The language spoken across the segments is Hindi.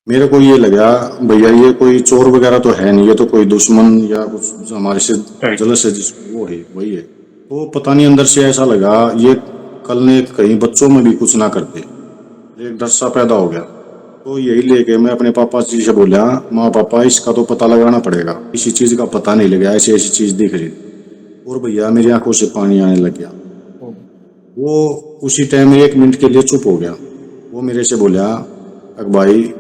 मेरे को ये लगा भैया ये कोई चोर वगैरह तो है नहीं, ये तो कोई दुश्मन या कुछ हमारे से राइट। जलस है, जिसको वो है वही है। तो पता नहीं अंदर से ऐसा लगा ये कल ने कहीं बच्चों में भी कुछ ना करते, एक डर सा पैदा हो गया। तो यही लेके मैं अपने पापा जी से बोला, माँ पापा इसका तो पता लगाना पड़ेगा, किसी चीज का पता नहीं लगा, ऐसी ऐसी चीज दिख रही थी। और भैया मेरी आंखों से पानी आने लग गया। वो उसी टाइम 1 मिनट के लिए चुप हो गया। वो मेरे से बोला, अक भाई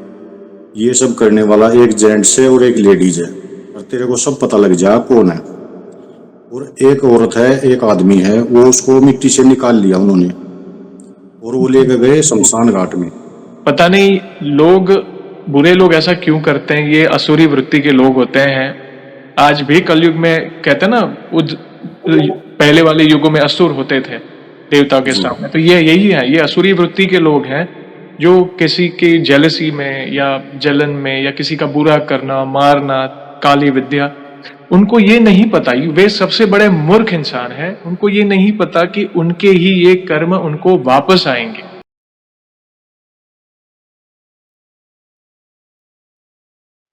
ये सब करने वाला एक जेंट्स है और एक लेडीज है, और तेरे को सब पता लग जा कौन है। और एक औरत है एक आदमी है, वो उसको मिट्टी से निकाल लिया उन्होंने और वो लेके गए शमशान घाट में। पता नहीं लोग, बुरे लोग ऐसा क्यों करते हैं। ये असुरी वृत्ति के लोग होते हैं। आज भी कलयुग में कहते हैं ना, पहले वाले युगों में असुर होते थे देवताओं के जी। सामने। तो ये यही है, ये असुरी वृत्ति के लोग हैं जो किसी की जेलसी में या जलन में या किसी का बुरा करना, मारना, काली विद्या, उनको ये नहीं पता। वे सबसे बड़े मूर्ख इंसान हैं। उनको ये नहीं पता कि उनके ही ये कर्म उनको वापस आएंगे।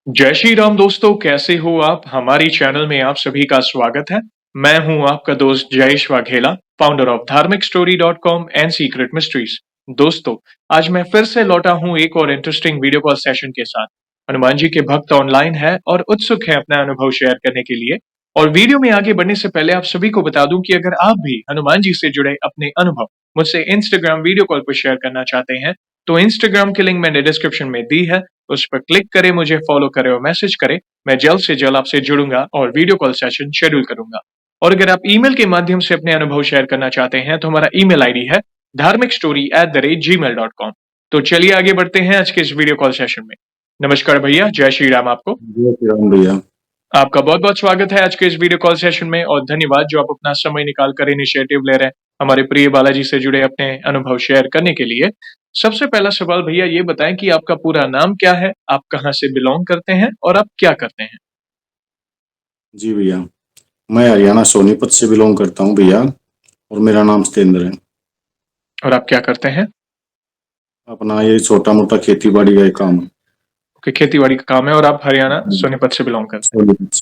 जय श्री राम दोस्तों, कैसे हो आप। हमारी चैनल में आप सभी का स्वागत है। मैं हूं आपका दोस्त जयेश वाघेला, फाउंडर ऑफ धार्मिकस्टोरी.com एंड सीक्रेट मिस्ट्रीज। दोस्तों, आज मैं फिर से लौटा हूं एक और इंटरेस्टिंग वीडियो कॉल सेशन के साथ। हनुमान जी के भक्त ऑनलाइन है और उत्सुक है अपना अनुभव शेयर करने के लिए। और वीडियो में आगे बढ़ने से पहले आप सभी को बता दूं कि अगर आप भी हनुमान जी से जुड़े अपने अनुभव मुझसे इंस्टाग्राम वीडियो कॉल पर शेयर करना चाहते हैं, तो इंस्टाग्राम की लिंक मैंने डिस्क्रिप्शन में दी है। उस पर क्लिक करें, मुझे फॉलो करें और मैसेज करें। मैं जल्द से जल्द आपसे जुड़ूंगा और वीडियो कॉल सेशन शेड्यूल करूंगा। और अगर आप ईमेल के माध्यम से अपने अनुभव शेयर करना चाहते हैं तो हमारा ईमेल आईडी है dharmikstory@gmail.com। तो चलिए आगे बढ़ते हैं आज के इस वीडियो कॉल सेशन में। नमस्कार भैया, जय श्री राम आपको। जय श्री राम भैया। आपका बहुत बहुत स्वागत है आज के इस वीडियो कॉल सेशन में और धन्यवाद जो आप अपना समय निकाल कर इनिशिएटिव ले रहे हैं हमारे प्रिय बालाजी से जुड़े अपने अनुभव शेयर करने के लिए। सबसे पहला सवाल भैया ये बताएं कि आपका पूरा नाम क्या है, आप कहाँ से बिलोंग करते हैं और आप क्या करते हैं। जी भैया, मैं हरियाणा सोनीपत से बिलोंग करता हूँ भैया, और मेरा नाम सत्येंद्र है। और आप क्या करते हैं। अपना ये छोटा मोटा खेती बाड़ी का एक काम है। कि खेती बाड़ी का काम है और आप हरियाणा सोनीपत से बिलोंग करते हैं। सोनीपत से।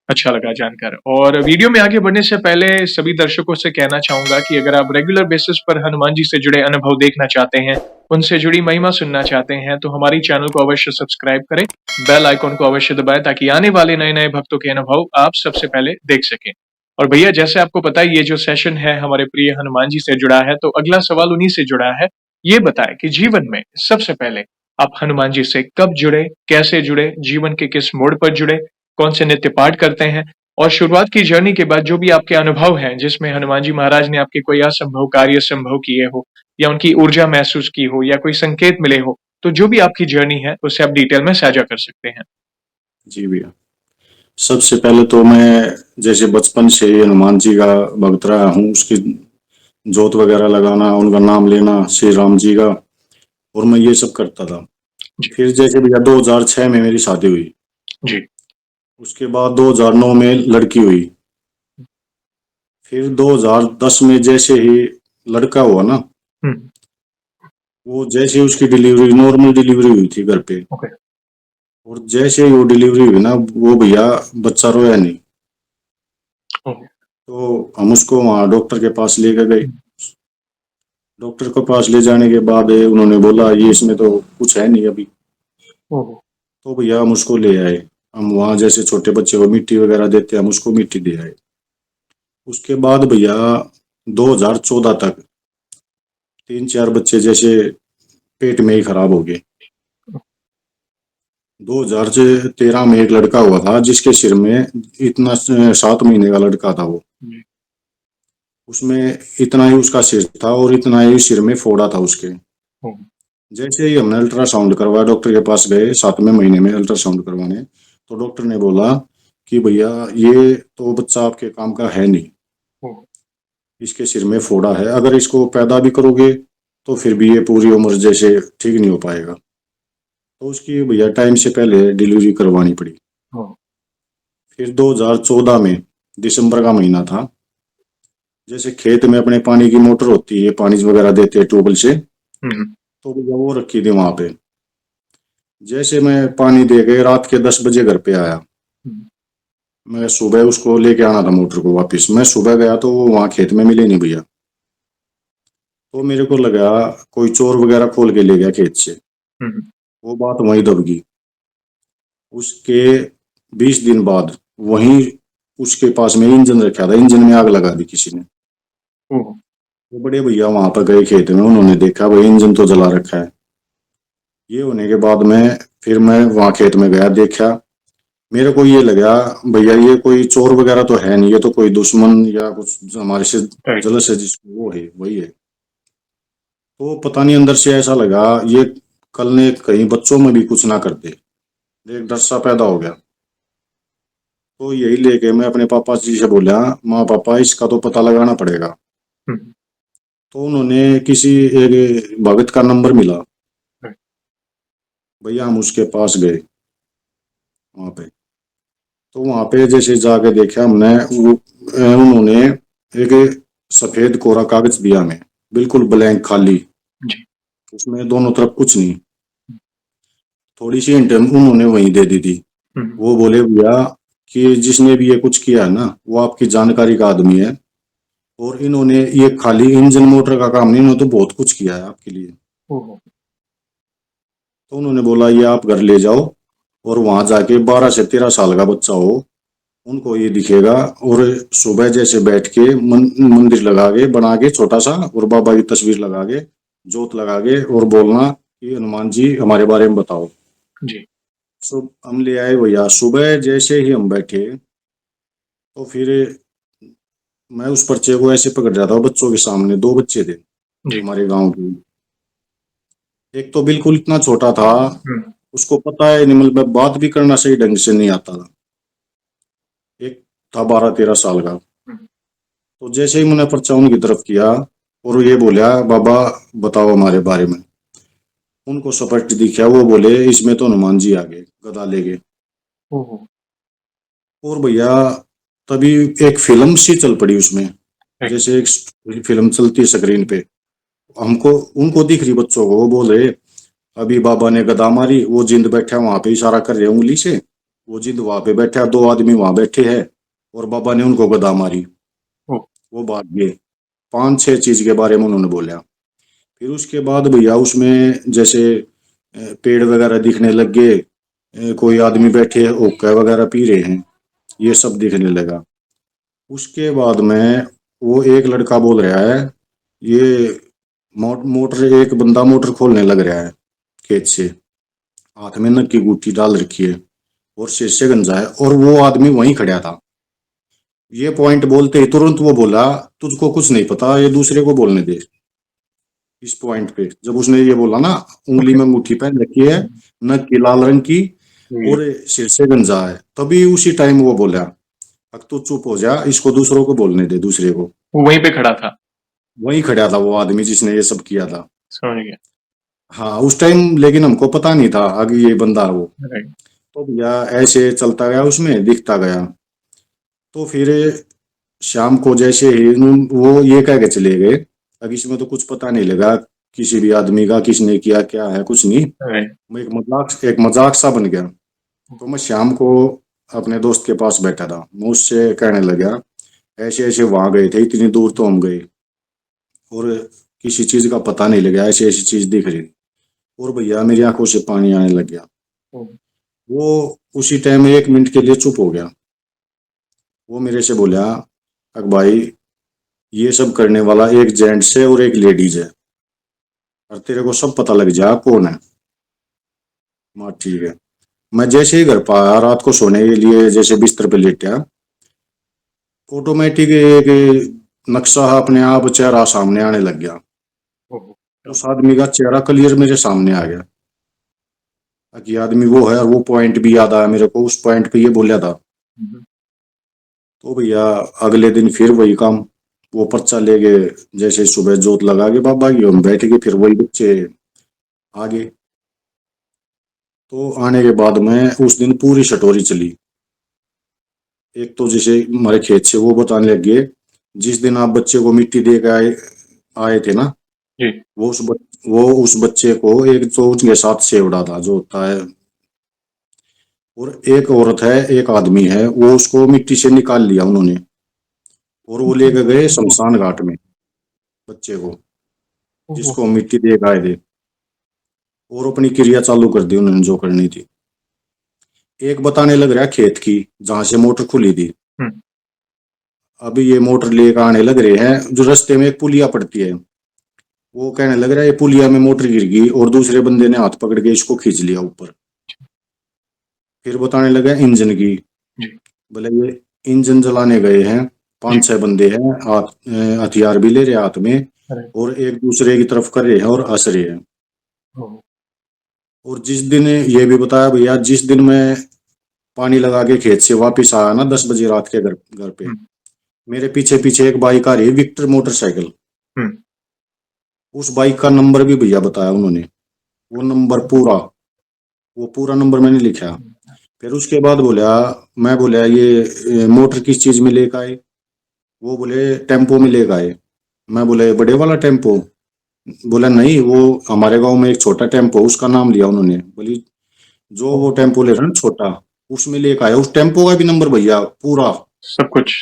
अच्छा लगा जानकर। और वीडियो में आगे बढ़ने से पहले सभी दर्शकों से कहना चाहूंगा कि अगर आप रेगुलर बेसिस पर हनुमान जी से जुड़े अनुभव देखना चाहते हैं, उनसे जुड़ी महिमा सुनना चाहते हैं, तो हमारी चैनल को अवश्य सब्सक्राइब करें, बेल आइकॉन को अवश्य दबाएं ताकि आने वाले नए नए भक्तों के अनुभव आप सबसे पहले देख सकें। और भैया जैसे आपको पता है ये जो सेशन है हमारे प्रिय हनुमान जी से जुड़ा है, तो अगला सवाल उन्हीं से जुड़ा है। ये बताएं कि जीवन में सबसे पहले आप हनुमान जी से कब जुड़े, कैसे जुड़े, जीवन के किस मोड़ पर जुड़े, कौन से नित्य पाठ करते हैं, और शुरुआत की जर्नी के बाद जो भी आपके अनुभव हैं जिसमें हनुमान जी महाराज ने आपके कोई असंभव कार्य संभव किए हो या उनकी ऊर्जा महसूस की हो या कोई संकेत मिले हो, तो जो भी आपकी जर्नी है उसे आप डिटेल में साझा कर सकते हैं। जी भैया, सबसे पहले तो मैं जैसे बचपन से ही हनुमान जी का भक्त रहा हूँ, उसकी जोत वगैरह लगाना, उनका नाम लेना श्री राम जी का, और मैं ये सब करता था। जी। फिर जैसे भैया 2006 में मेरी शादी हुई। जी। उसके बाद 2009 में लड़की हुई। फिर 2010 में जैसे ही लड़का हुआ ना, हम्म। वो जैसे ही उसकी डिलीवरी, नॉर्मल डिलीवरी हुई थी घर पे, ओके। और जैसे ही वो डिलीवरी हुई ना, वो भैया बच्चा रोया नहीं। ओके। तो हम उसको वहाँ डॉक्टर के पास लेकर गए। हम्म। डॉक्टर के पास ले जाने के बाद उन्होंने बोला ये इसमें तो कुछ है नहीं अभी। ओहो। तो भैया हम उसको ले आए। हम वहाँ जैसे छोटे बच्चे को मिट्टी वगैरह देते हैं, हम उसको मिट्टी दे आए। उसके बाद भैया 2014 तक 3-4 बच्चे जैसे पेट में ही खराब हो गए। 2013 में एक लड़का हुआ था जिसके सिर में इतना, 7 महीने का लड़का था वो, जी। उसमें इतना ही उसका सिर था और इतना ही सिर में फोड़ा था उसके। ओहो। जैसे ही हमने अल्ट्रासाउंड करवाया, डॉक्टर के पास गए 7वें महीने में अल्ट्रासाउंड करवाने, तो डॉक्टर ने बोला कि भैया ये तो बच्चा आपके काम का है नहीं, ओहो। इसके सिर में फोड़ा है, अगर इसको पैदा भी करोगे तो फिर भी ये पूरी उम्र जैसे ठीक नहीं हो पाएगा। तो उसकी भैया टाइम से पहले डिलीवरी करवानी पड़ी। ओहो। फिर 2014 में दिसंबर का महीना था, जैसे खेत में अपने पानी की मोटर होती है, पानी वगैरह देते हैं ट्यूबवेल से, हम्म। तो भैया वो रखी थी वहां पे। जैसे मैं पानी दे के रात के 10 बजे घर पे आया। हम्म, मैं सुबह उसको लेके आना था मोटर को वापस। मैं सुबह गया तो वो वहां खेत में मिले नहीं भैया। तो मेरे को लगा कोई चोर वगैरह खोल के ले गया खेत से। हम्म, वो बात वहीं दब गई। उसके 20 दिन बाद वहीं उसके पास में इंजन रखा था, इंजन में आग लगा दी किसी ने। ओह, वो बड़े भैया वहां पर गए खेत में, उन्होंने देखा भाई इंजन तो जला रखा है। ये होने के बाद में फिर मैं वहां खेत में गया, देखा। मेरे को ये लगा भैया ये कोई चोर वगैरह तो है नहीं, ये तो कोई दुश्मन या कुछ हमारे से राइट। जलस है जिसको, वो है वही है। तो पता नहीं अंदर से ऐसा लगा ये कल ने कहीं बच्चों में भी कुछ ना कर दे। एक डर सा पैदा हो गया। तो यही लेके मैं अपने पापा जी से बोला, माँ पापा इसका तो पता लगाना पड़ेगा। हम्म, तो उन्होंने किसी एक भगत का नंबर मिला। राइट। भैया हम उसके पास गए वहां पे। तो वहां पे जैसे जाके देखा हमने, वो उन्होंने एक सफेद कोरा कागज दिया हमें, बिल्कुल ब्लैंक खाली। जी। उसमें दोनों तरफ कुछ नहीं। थोड़ी सी हिंट उन्होंने वहीं दे दी थी। हम्म, वो बोले भैया कि जिसने भी ये कुछ किया है ना, वो आपकी जानकारी का आदमी है। और इन्होंने ये खाली इंजन मोटर का काम नहीं, इन्होंने तो बहुत कुछ किया है आपके लिए। ओह, तो उन्होंने बोला ये आप घर ले जाओ, और वहां जाके 12 से 13 साल का बच्चा हो उनको ये दिखेगा। और सुबह जैसे बैठ के मंदिर लगा के बना के छोटा सा, और बाबा की तस्वीर लगा के जोत लगा के और बोलना कि हनुमान जी हमारे बारे में बताओ। जी। सो हम ले आए भैया। सुबह जैसे ही हम बैठे तो फिर मैं उस पर्चे को ऐसे पकड़ रहा था बच्चों के सामने। 2 बच्चे थे जी। हमारे गांव के। एक तो बिल्कुल इतना छोटा था, हम्म, उसको पता है नहीं, मतलब बात भी करना सही ढंग से नहीं आता था। एक था 12-13 साल का। हम्म, तो जैसे ही मैंने पर्चा उनकी तरफ किया और ये बोला बाबा बताओ हमारे बारे में, उनको स्पष्ट दिखा। वो बोले इसमें तो हनुमान जी आ गए गदा लेके। ओह, और भैया तभी एक फिल्म सी चल पड़ी उसमें। राइट। जैसे एक फिल्म चलती है स्क्रीन पे, हमको उनको दिख रही बच्चों को। वो बोल रहे अभी बाबा ने गदा मारी, वो जिंद बैठा वहां पे इशारा कर रहे हैं उंगली से। वो जिंद वहां पे बैठा, 2 आदमी वहां बैठे हैं, और बाबा ने उनको गदा मारी। ओह, वो भाग गए। 5-6 चीज के बारे में उन्होंने बोला। फिर उसके बाद भैया उसमें जैसे पेड़ वगैरह दिखने लग गए। कोई आदमी बैठे हुक्का वगैरह पी रहे हैं, ये सब दिखने लगा। उसके बाद में वो एक लड़का बोल रहा है ये मोटर, एक बंदा मोटर खोलने लग रहा है खेत से, हाथ में नक की गुट्ठी डाल रखी है और शीशे गंजा है, और वो आदमी वहीं खड़ा था। ये पॉइंट बोलते ही तुरंत वो बोला तुझको कुछ नहीं पता, ये दूसरे को बोलने दे। इस पॉइंट पे जब उसने ये बोला ना, उंगली ओके। में अंगूठी पहन रखी है, नक की लाल रंग की, जी। और सिर से गंजा है, तभी उसी टाइम वो बोला अब तू चुप हो जा, इसको दूसरों को बोलने दे, दूसरे को। वो वहीं पे खड़ा था। वहीं खड़ा था वो आदमी जिसने ये सब किया था। समझ गया। हाँ उस टाइम लेकिन हमको पता नहीं था आगे ये बंदा है वो। राइट। तो भैया ऐसे चलता गया, उसमें दिखता गया। तो फिर शाम को जैसे ही वो ये कह के चले गए, अब इसमें तो कुछ पता नहीं लगा किसी भी आदमी का, किसने किया क्या है कुछ नहीं। राइट। वो एक मजाक सा बन गया। तो मैं शाम को अपने दोस्त के पास बैठा था, मैं उससे कहने लगा ऐसे ऐसे वहां गए थे, इतनी दूर तो हम गए और किसी चीज का पता नहीं लगा, ऐसी ऐसी चीज दिख रही थी। और भैया मेरी आंखों से पानी आने लग गया। ओह, वो उसी टाइम 1 मिनट के लिए चुप हो गया। वो मेरे से बोला अक भाई ये सब करने वाला एक जेंट्स है और एक लेडीज है, और तेरे को सब पता लग जा कौन है। मैं ठीक है। मैं जैसे ही घर पर आया रात को सोने के लिए, जैसे बिस्तर पे लेटा, ऑटोमेटिक एक नक्शा अपने आप चेहरा सामने आने लग गया। ओह, उस आदमी का चेहरा क्लियर मेरे सामने आ गया कि आदमी वो है, और वो पॉइंट भी याद आया मेरे को, उस पॉइंट पे ये बोला था। हम्म, तो भैया अगले दिन फिर वही काम, वो पर्चा ले गए। जैसे सुबह जोत लगा के बाबा की हम बैठ गए, फिर वही बच्चे आगे। तो आने के बाद में उस दिन पूरी शटोरी चली। एक तो जैसे हमारे खेत से वो बताने लग गए जिस दिन आप बच्चे को मिट्टी दे के आए आए थे ना, जी। वो उस बच्चे को एक तो उसके साथ सेवड़ा था जो होता है, और एक औरत है एक आदमी है, वो उसको मिट्टी से निकाल लिया उन्होंने, और वो लेके गए शमशान घाट में बच्चे को, ओहो! जिसको मिट्टी दे के आए थे, और अपनी क्रिया चालू कर दी उन्होंने जो करनी थी। एक बताने लग रहा है खेत की, जहां से मोटर खुली थी। हुँ, अभी ये मोटर लेकर आने लग रहे हैं, जो रास्ते में एक पुलिया पड़ती है, वो कहने लग रहा है ये पुलिया में मोटर गिर गई, और दूसरे बंदे ने हाथ पकड़ के इसको खींच लिया ऊपर। फिर बताने लगा इंजन की, जी, बोले ये इंजन जलाने गए हैं, जी। 5-6 बंदे हैं, हथियार भी ले रहे हाथ में, अरे! और एक दूसरे की तरफ कर रहे हैं और हंस रहे हैं। ओह! और जिस दिन ये भी बताया भैया, जिस दिन मैं पानी लगा के खेत से वापस आया ना 10 बजे रात के घर घर पे, हुँ, मेरे पीछे पीछे एक बाइक आ रही है, विक्टर मोटरसाइकिल। हुँ। उस बाइक का नंबर भी भैया बताया उन्होंने, वो नंबर पूरा, वो पूरा नंबर मैंने लिखा। फिर उसके बाद बोला, मैं बोला ये मोटर किस चीज में लेकर आए? वो बोले टेम्पो में लेकर आए। मैं बोला ये बड़े वाला टेम्पो? बोला नहीं, वो हमारे गांव में एक छोटा टेम्पो, उसका नाम लिया उन्होंने। बोली जो वो ओह! टेम्पो ले रहा है ना छोटा, उसमें लेकर आया। उस टेम्पो का भी नंबर भैया पूरा, सब कुछ।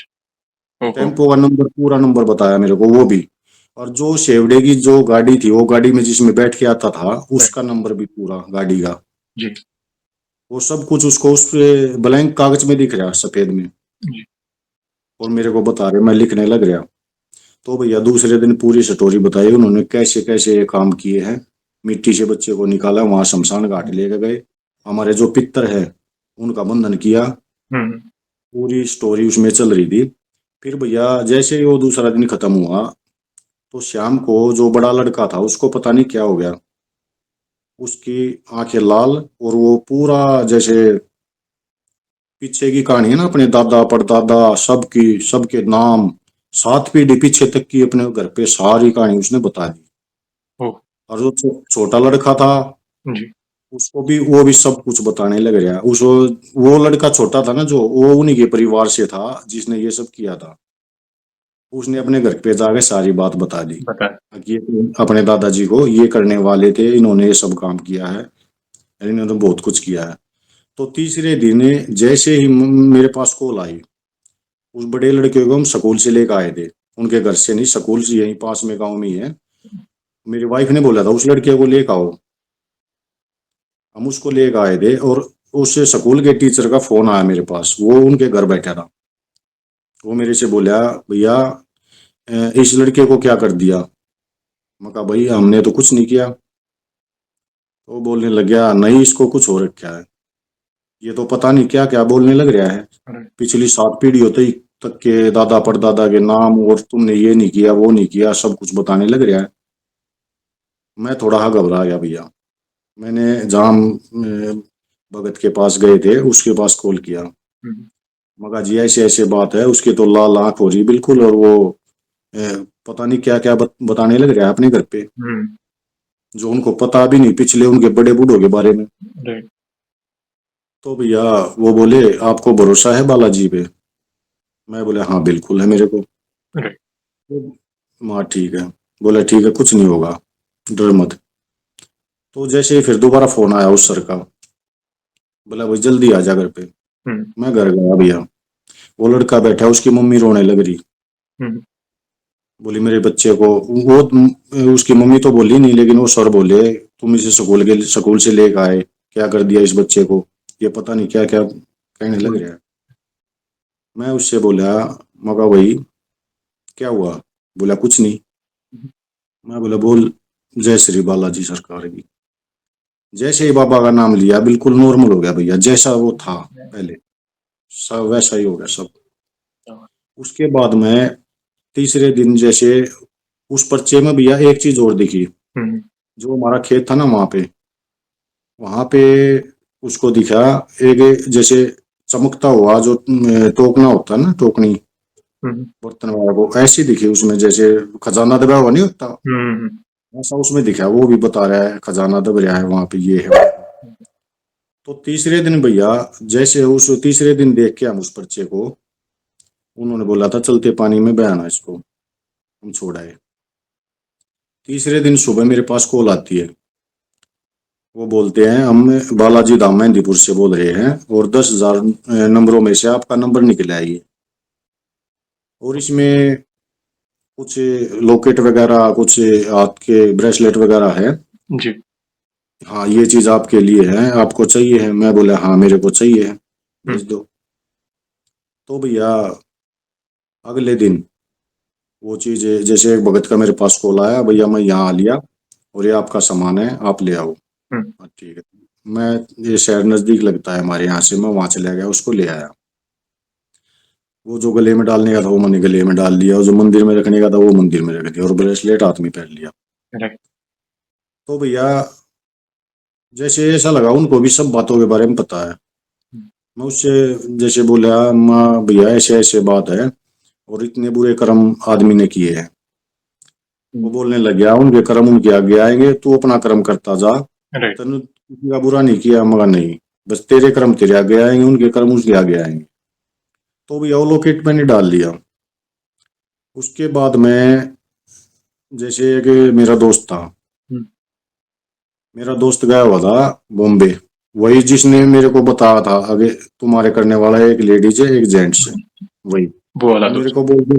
ओहो! टेम्पो का नंबर पूरा नंबर बताया मेरे को वो भी। और जो शेवड़े की जो गाड़ी थी, वो गाड़ी में जिसमें बैठ के आता था, राइट। उसका नंबर भी पूरा गाड़ी का। जी, वो सब कुछ उसको उस पे ब्लैंक कागज में दिख रहा सफेद में, जी। और मेरे को बता रहे, मैं लिखने लग गया। तो भैया दूसरे दिन पूरी स्टोरी बताई उन्होंने, कैसे कैसे ये काम किए हैं। मिट्टी से बच्चे को निकाला, वहां शमशान घाट लेके गए, हमारे जो पितर है उनका बंधन किया। हुँ, पूरी स्टोरी उसमें चल रही थी। फिर भैया जैसे ही वो दूसरा दिन खत्म हुआ, तो शाम को जो बड़ा लड़का था उसको पता नहीं क्या हो गया, उसकी आंखें लाल, और वो पूरा जैसे पीछे की कहानी है ना, अपने दादा परदादा सबकी, सबके नाम, 7 पीढ़ी पीछे तक की अपने घर पे सारी कहानी उसने बता दी। ओह! और जो छोटा लड़का था, जी, उसको भी वो भी सब कुछ बताने लग रहा है। उस वो लड़का छोटा था ना, जो वो उन्हीं के परिवार से था जिसने ये सब किया था, उसने अपने घर पे जाके सारी बात बता दी बताएँ। कि ये अपने दादाजी को ये करने वाले थे, इन्होंने ये सब काम किया है, इन्होंने बहुत कुछ किया है। तो तीसरे दिन जैसे ही मेरे पास कॉल आई, उस बड़े लड़के को हम स्कूल से लेकर आए थे, उनके घर से नहीं, स्कूल से यहीं पास में गांव में ही है। मेरी वाइफ ने बोला था उस लड़के को लेकर आओ, हम उसको लेकर आए थे। और उस स्कूल के टीचर का फोन आया मेरे पास, वो उनके घर बैठा था। वो मेरे से बोला, भैया इस लड़के को क्या कर दिया? मैं कहा भाई हमने तो कुछ नहीं किया। तो बोलने लग गया, नहीं इसको कुछ हो रखा है, ये तो पता नहीं क्या क्या बोलने लग रहा है, राइट। पिछली 7 पीढ़ियों तक के दादा परदादा के नाम, और तुमने ये नहीं किया वो नहीं किया, सब कुछ बताने लग रहा है। मैं थोड़ा हाँ घबरा गया भैया। मैंने जहाँ भगत के पास गए थे उसके पास कॉल किया, हुँ, मगा जी ऐसे ऐसे बात है, उसकी तो लाल आंख हो रही बिल्कुल, और वो पता नहीं क्या क्या बताने लग रहा है अपने घर पे, हुँ, जो उनको पता भी नहीं पिछले उनके बड़े बूढ़ों के बारे में। राइट, तो भैया वो बोले, आपको भरोसा है बालाजी पे? मैं बोले हाँ बिल्कुल है मेरे को। राइट। हाँ ठीक है। बोले ठीक है, कुछ नहीं होगा, डर मत। तो जैसे ही फिर दोबारा फोन आया उस सर का, बोला भाई जल्दी आ जा घर पे। हुँ, मैं घर गया भैया, वो लड़का बैठा, उसकी मम्मी रोने लग रही। हुँ, बोली मेरे बच्चे को, वो उसकी मम्मी तो बोली नहीं, लेकिन वो सर बोले तुम इसे स्कूल से लेकर आए, क्या कर दिया इस बच्चे को, ये पता नहीं क्या क्या कहने लग हुँ, रहा है। मैं उससे बोला, मगा भाई क्या हुआ? बोला कुछ नहीं। हुँ, मैं बोला बोल जय श्री बालाजी सरकार की। जैसे ही बाबा का नाम लिया, बिल्कुल नॉर्मल हो गया भैया, जैसा वो था पहले, सब वैसा ही हो गया सब। उसके बाद में तीसरे दिन जैसे उस पर्चे में भैया एक चीज और दिखी, हुँ, जो हमारा खेत था ना वहां पे उसको दिखा एक जैसे चमकता हुआ, जो टोकना होता है ना, टोकनी हुँ, बर्तन वाला, वो ऐसी दिखी उसमें, जैसे खजाना दबा हुआ नहीं होता, हुँ, ऐसा उसमें दिखा। वो भी बता रहा है खजाना दब रहा है वहां पे, ये है वो है। तो तीसरे दिन भैया, जैसे उस तीसरे दिन देख के हम उस पर्चे को, उन्होंने बोला था चलते पानी में बहना इसको, हम छोड़ आए। तीसरे दिन सुबह मेरे पास कॉल आती है। वो बोलते हैं हम बालाजी धाम मेहंदीपुर से बोल रहे हैं और 10,000 नंबरों में से आपका नंबर निकला है ये। और इसमें कुछ लॉकेट वगैरह, कुछ हाथ के ब्रेसलेट वगैरह है। जी। हाँ, ये चीज आपके लिए है, आपको चाहिए है? मैं बोला हाँ मेरे को चाहिए है, हुँ, भेज दो। तो भैया अगले दिन वो चीज, जैसे एक भगत का मेरे पास कॉल आया, भैया मैं यहाँ आ लिया और ये आपका सामान है, आप ले आओ। हुँ, हाँ, ठीक है। मैं, ये शहर नजदीक लगता है हमारे यहाँ से, मैं वहां चला गया, उसको ले आया। वो जो गले में डालने का था वो मैंने गले में डाल लिया, और जो मंदिर में रखने का था वो मंदिर में रख दिया, और ब्रेसलेट हाथ में पहन लिया। राइट। तो भैया जैसे ऐसा लगा उनको भी सब बातों के बारे में पता है। हुँ, मैं उससे जैसे बोला, माँ भैया ऐसे ऐसे बात है और इतने बुरे कर्म आदमी ने किए हैं। वो हुँ, बोलने लग गया, उनके कर्म उनके आगे आएंगे, तू अपना कर्म करता जा, राइट। तनु किसी का बुरा नहीं किया। मगर नहीं, बस तेरे कर्म तेरे आगे आएंगे, उनके कर्म उसके आगे आएंगे। तो भैया वो लोकेट मैंने डाल दिया। उसके बाद में, जैसे एक मेरा दोस्त था, हुँ, मेरा दोस्त गया हुआ था बॉम्बे, वही जिसने मेरे को बताया था आगे तुम्हारे करने वाला है, एक लेडीज है एक जेंट्स है, वही। वो वाला वो मेरे दोस्त। को बोल के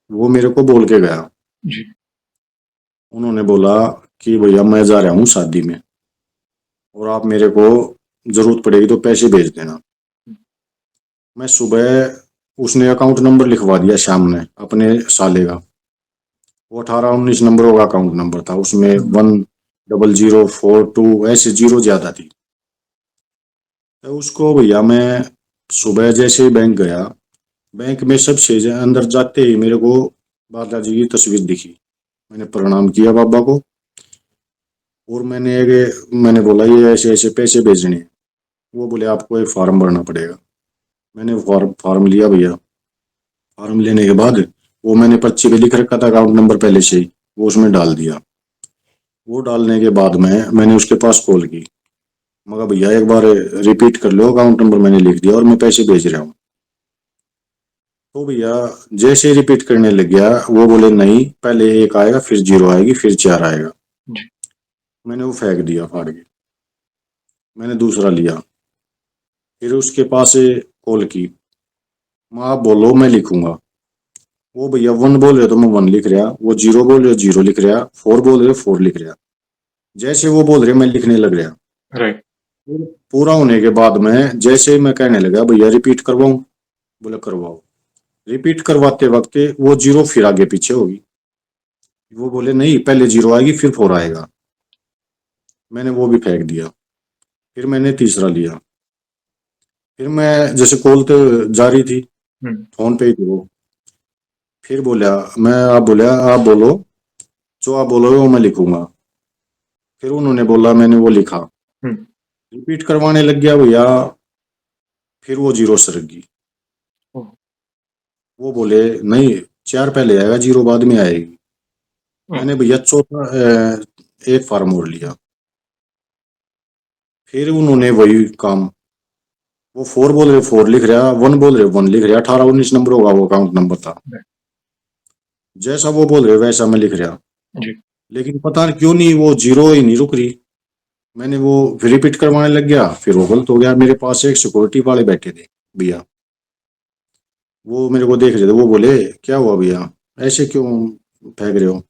वो मेरे को बोल के गया। जी, उन्होंने बोला कि भैया मैं जा रहा हूँ शादी में, और आप मेरे को जरूरत पड़ेगी तो पैसे भेज देना। मैं सुबह, उसने अकाउंट नंबर लिखवा दिया शाम ने अपने साले का। वो 18-19 नंबरों का अकाउंट नंबर था, उसमें हुँ, 100042 ऐसे जीरो ज्यादा थी। तो उसको भैया मैं सुबह जैसे ही बैंक गया, बैंक में सबसे अंदर जाते ही मेरे को बालाजी की तस्वीर दिखी। मैंने प्रणाम किया बाबा को, और मैंने बोला ये ऐसे ऐसे पैसे भेजने हैं। वो बोले आपको एक फॉर्म भरना पड़ेगा। मैंने फॉर्म लिया भैया। फॉर्म लेने के बाद वो मैंने पर्ची पे लिख रखा था अकाउंट नंबर पहले से ही, वो उसमें डाल दिया। वो डालने के बाद में मैंने उसके पास कॉल की, मगर भैया एक बार रिपीट कर लो, अकाउंट नंबर मैंने लिख दिया और मैं पैसे भेज रहा हूँ। तो भैया जैसे रिपीट करने लग गया, वो बोले नहीं, पहले एक आएगा फिर जीरो आएगी फिर चार आएगा। जी, मैंने वो फेंक दिया फाड़ के। मैंने दूसरा लिया, फिर उसके पास से कॉल की, माँ आप बोलो मैं लिखूंगा। वो भैया वन बोल रहे तो मैं वन लिख रहा, वो जीरो बोल रहे जीरो लिख रहा, फोर बोल रहे फोर लिख रहा। जैसे वो बोल रहे मैं लिखने लग रहा। राइट। पूरा होने के बाद में जैसे ही मैं कहने लगा भैया रिपीट करवाऊं, बोले करवाओ। रिपीट करवाते वक्त वो जीरो फिर आगे पीछे होगी। वो बोले नहीं, पहले जीरो आएगी फिर फोर आएगा। मैंने वो भी फेंक दिया। फिर मैंने तीसरा लिया। फिर मैं जैसे कॉल तो जारी थी, हुँ, फोन पे ही थी वो। फिर बोला, मैं आप बोला आप बोलो, जो आप बोलोगे वो मैं लिखूंगा। फिर उन्होंने बोला, मैंने वो लिखा। हुँ, रिपीट करवाने लग गया भैया, फिर वो जीरो सरक गई। ओह! वो बोले नहीं, चार पहले आएगा जीरो बाद में आएगी। ओह! मैंने भैया चौथा एक फार्म और लिया। फिर उन्होंने वही काम, वो फोर बोल रहे फोर लिख रहा, वन बोल रहे वन लिख रहा, 18-19 नंबर होगा वो अकाउंट नंबर था। राइट। जैसा वो बोल रहे वैसा मैं लिख रहा, जी, लेकिन पता नहीं क्यों नहीं वो जीरो ही नहीं रुक रही। मैंने वो फिर रिपीट करवाने लग गया, फिर वो गलत हो गया। मेरे पास एक सिक्योरिटी वाले बैठे थे भैया, वो मेरे को देख रहे थे। वो बोले क्या हुआ भैया, ऐसे क्यों फेंक रहे हो?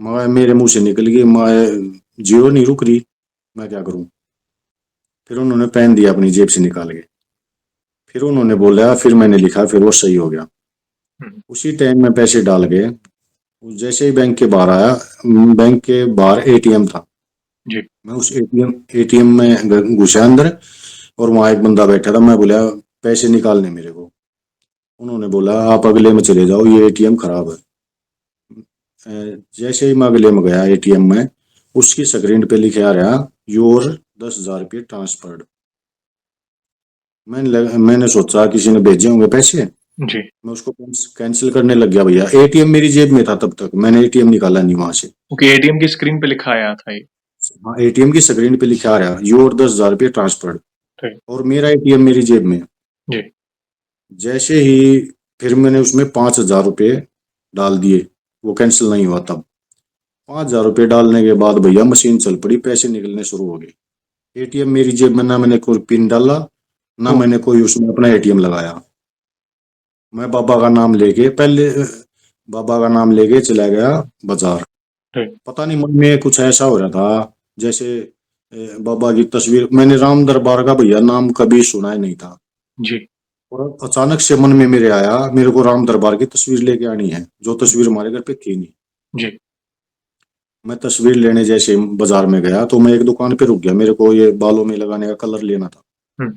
मैं, मेरे मुंह से निकल गई, मैं जीरो नहीं रुक रही, मैं क्या करूं? फिर उन्होंने पेन दिया अपनी जेब से निकाल के, फिर उन्होंने बोला, फिर मैंने लिखा, फिर वो सही हो गया। हुँ, उसी टाइम में पैसे डाल के जैसे ही बैंक के बाहर आया, बैंक के बाहर एटीएम था। जी, मैं उस एटीएम में घुसा अंदर, और वहां एक बंदा बैठा था। मैं बोला पैसे निकालने मेरे को। उन्होंने बोला आप अगले में चले जाओ, ये एटीएम खराब है। अ, जैसे ही मैं अगले में गया एटीएम में, उसकी स्क्रीन पे लिखे आ रहा योर 10,000 रुपये ट्रांसफर्ड। मैंने सोचा किसी ने भेजे होंगे पैसे। जी, मैं उसको कैंसिल करने लग गया भैया। एटीएम मेरी जेब में था तब तक, मैंने एटीएम निकाला नहीं वहां से। ओके, एटीएम की स्क्रीन पे लिखा आया था ये। हाँ, एटीएम की स्क्रीन पे लिखा आ रहा योर 10,000 रुपये ट्रांसफर्ड, राइट। और मेरा एटीएम मेरी जेब में। जी, जैसे ही फिर मैंने उसमें 5,000 रुपये डाल दिए, वो कैंसिल नहीं हुआ तब। 5,000 रुपये डालने के बाद भैया मशीन चल पड़ी, पैसे निकलने शुरू हो गए। एटीएम मेरी जेब में, ना मैंने कोई पिन डाला, ना ओ, मैंने कोई उसमें अपना एटीएम लगाया। मैं बाबा का नाम लेके पहले बाबा का नाम लेके चला गया बाजार। राइट, पता नहीं मन में कुछ ऐसा हो रहा था, जैसे बाबा की तस्वीर, मैंने राम दरबार का भैया नाम कभी सुना ही नहीं था। जी, और अचानक से मन में मेरे आया, मेरे को राम दरबार की तस्वीर लेके आनी है, जो तस्वीर हमारे घर पे थी नहीं। जी, मैं तस्वीर लेने जैसे बाजार में गया तो मैं एक दुकान पे रुक गया, मेरे को ये बालों में लगाने का कलर लेना था। हुँ,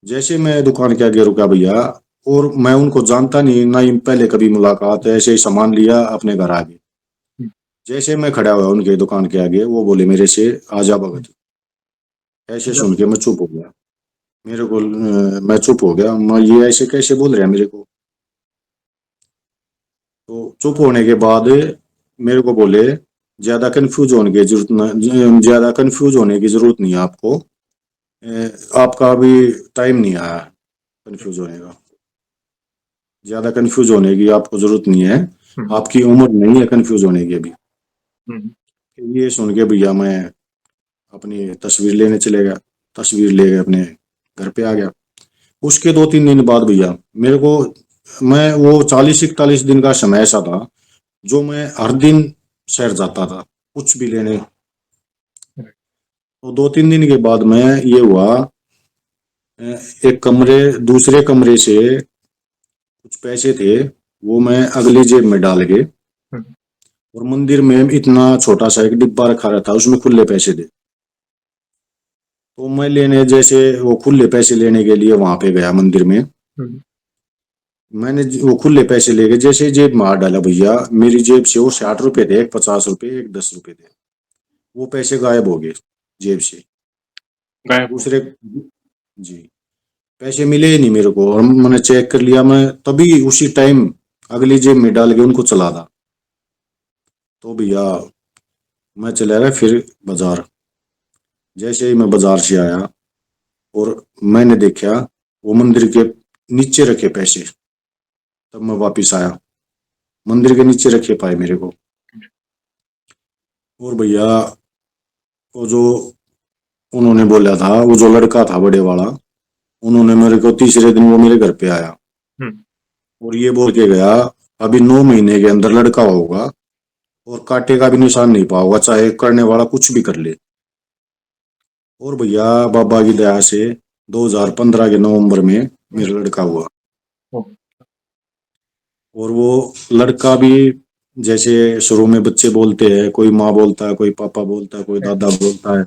जैसे मैं दुकान के आगे रुका भैया, और मैं उनको जानता नहीं, ना ही पहले कभी मुलाकात, ऐसे ही सामान लिया अपने घर आ गए। हुँ, जैसे मैं खड़ा हुआ उनके दुकान के आगे, वो बोले मेरे से, आजा हुँ, भगत। ऐसे जब सुन के मैं चुप हो गया। मेरे को मैं चुप हो गया, मैं ये ऐसे कैसे बोल रहे हैं मेरे को। तो चुप होने के बाद मेरे को बोले, ज्यादा कंफ्यूज होने की जरूरत न ज्यादा कंफ्यूज होने की जरूरत नहीं है आपको। आपका अभी टाइम नहीं आया कंफ्यूज होने का। ज्यादा कंफ्यूज होने की आपको जरूरत नहीं है, हुँ, आपकी उम्र नहीं है कंफ्यूज होने की अभी। हुँ, ये सुन के भैया मैं अपनी तस्वीर लेने चले गया। तस्वीर ले गए अपने घर पे आ गया। उसके 2-3 दिन बाद भैया मेरे को, मैं वो 40-41 दिन का समय ऐसा था जो मैं हर दिन शहर जाता था कुछ भी लेने। राइट, तो 2-3 दिन के बाद में ये हुआ, एक कमरे दूसरे कमरे से कुछ पैसे थे, वो मैं अगली जेब में डाल के, हुँ, और मंदिर में इतना छोटा सा एक डिब्बा रखा रहता, उसमें खुले पैसे थे। तो मैं लेने जैसे वो खुले पैसे लेने के लिए वहां पे गया मंदिर में। हुँ, वो खुले पैसे लेके जैसे ही जेब में हाथ डाला भैया, मेरी जेब से वो 60 रुपए थे, एक 50 रुपए, एक 10 रुपए थे। वो पैसे गायब हो गए जेब से। गायब हो दूसरे, जी, पैसे मिले ही नहीं मेरे को, और मैंने चेक कर लिया, मैं तभी उसी टाइम अगली जेब में डाल के उनको चला था। तो भैया मैं चला गया फिर बाजार। जैसे ही मैं बाजार से आया और मैंने देखा वो मंदिर के नीचे रखे पैसे, तब मैं वापिस आया। मंदिर के नीचे रखे पाए मेरे को। और भैया वो जो उन्होंने बोला था, वो जो लड़का था बड़े वाला, उन्होंने मेरे को तीसरे दिन वो मेरे घर पे आया हुँ, और ये बोल के गया, अभी 9 महीने के अंदर लड़का होगा और कांटे का भी निशान नहीं पाओगा, चाहे करने वाला कुछ भी कर ले। और भैया बाबा की दया से 2015 के नवंबर में जी, मेरा लड़का हुआ। ओह! और वो लड़का भी, जैसे शुरू में बच्चे बोलते हैं, कोई माँ बोलता है, कोई पापा बोलता है, कोई राइट, दादा बोलता है,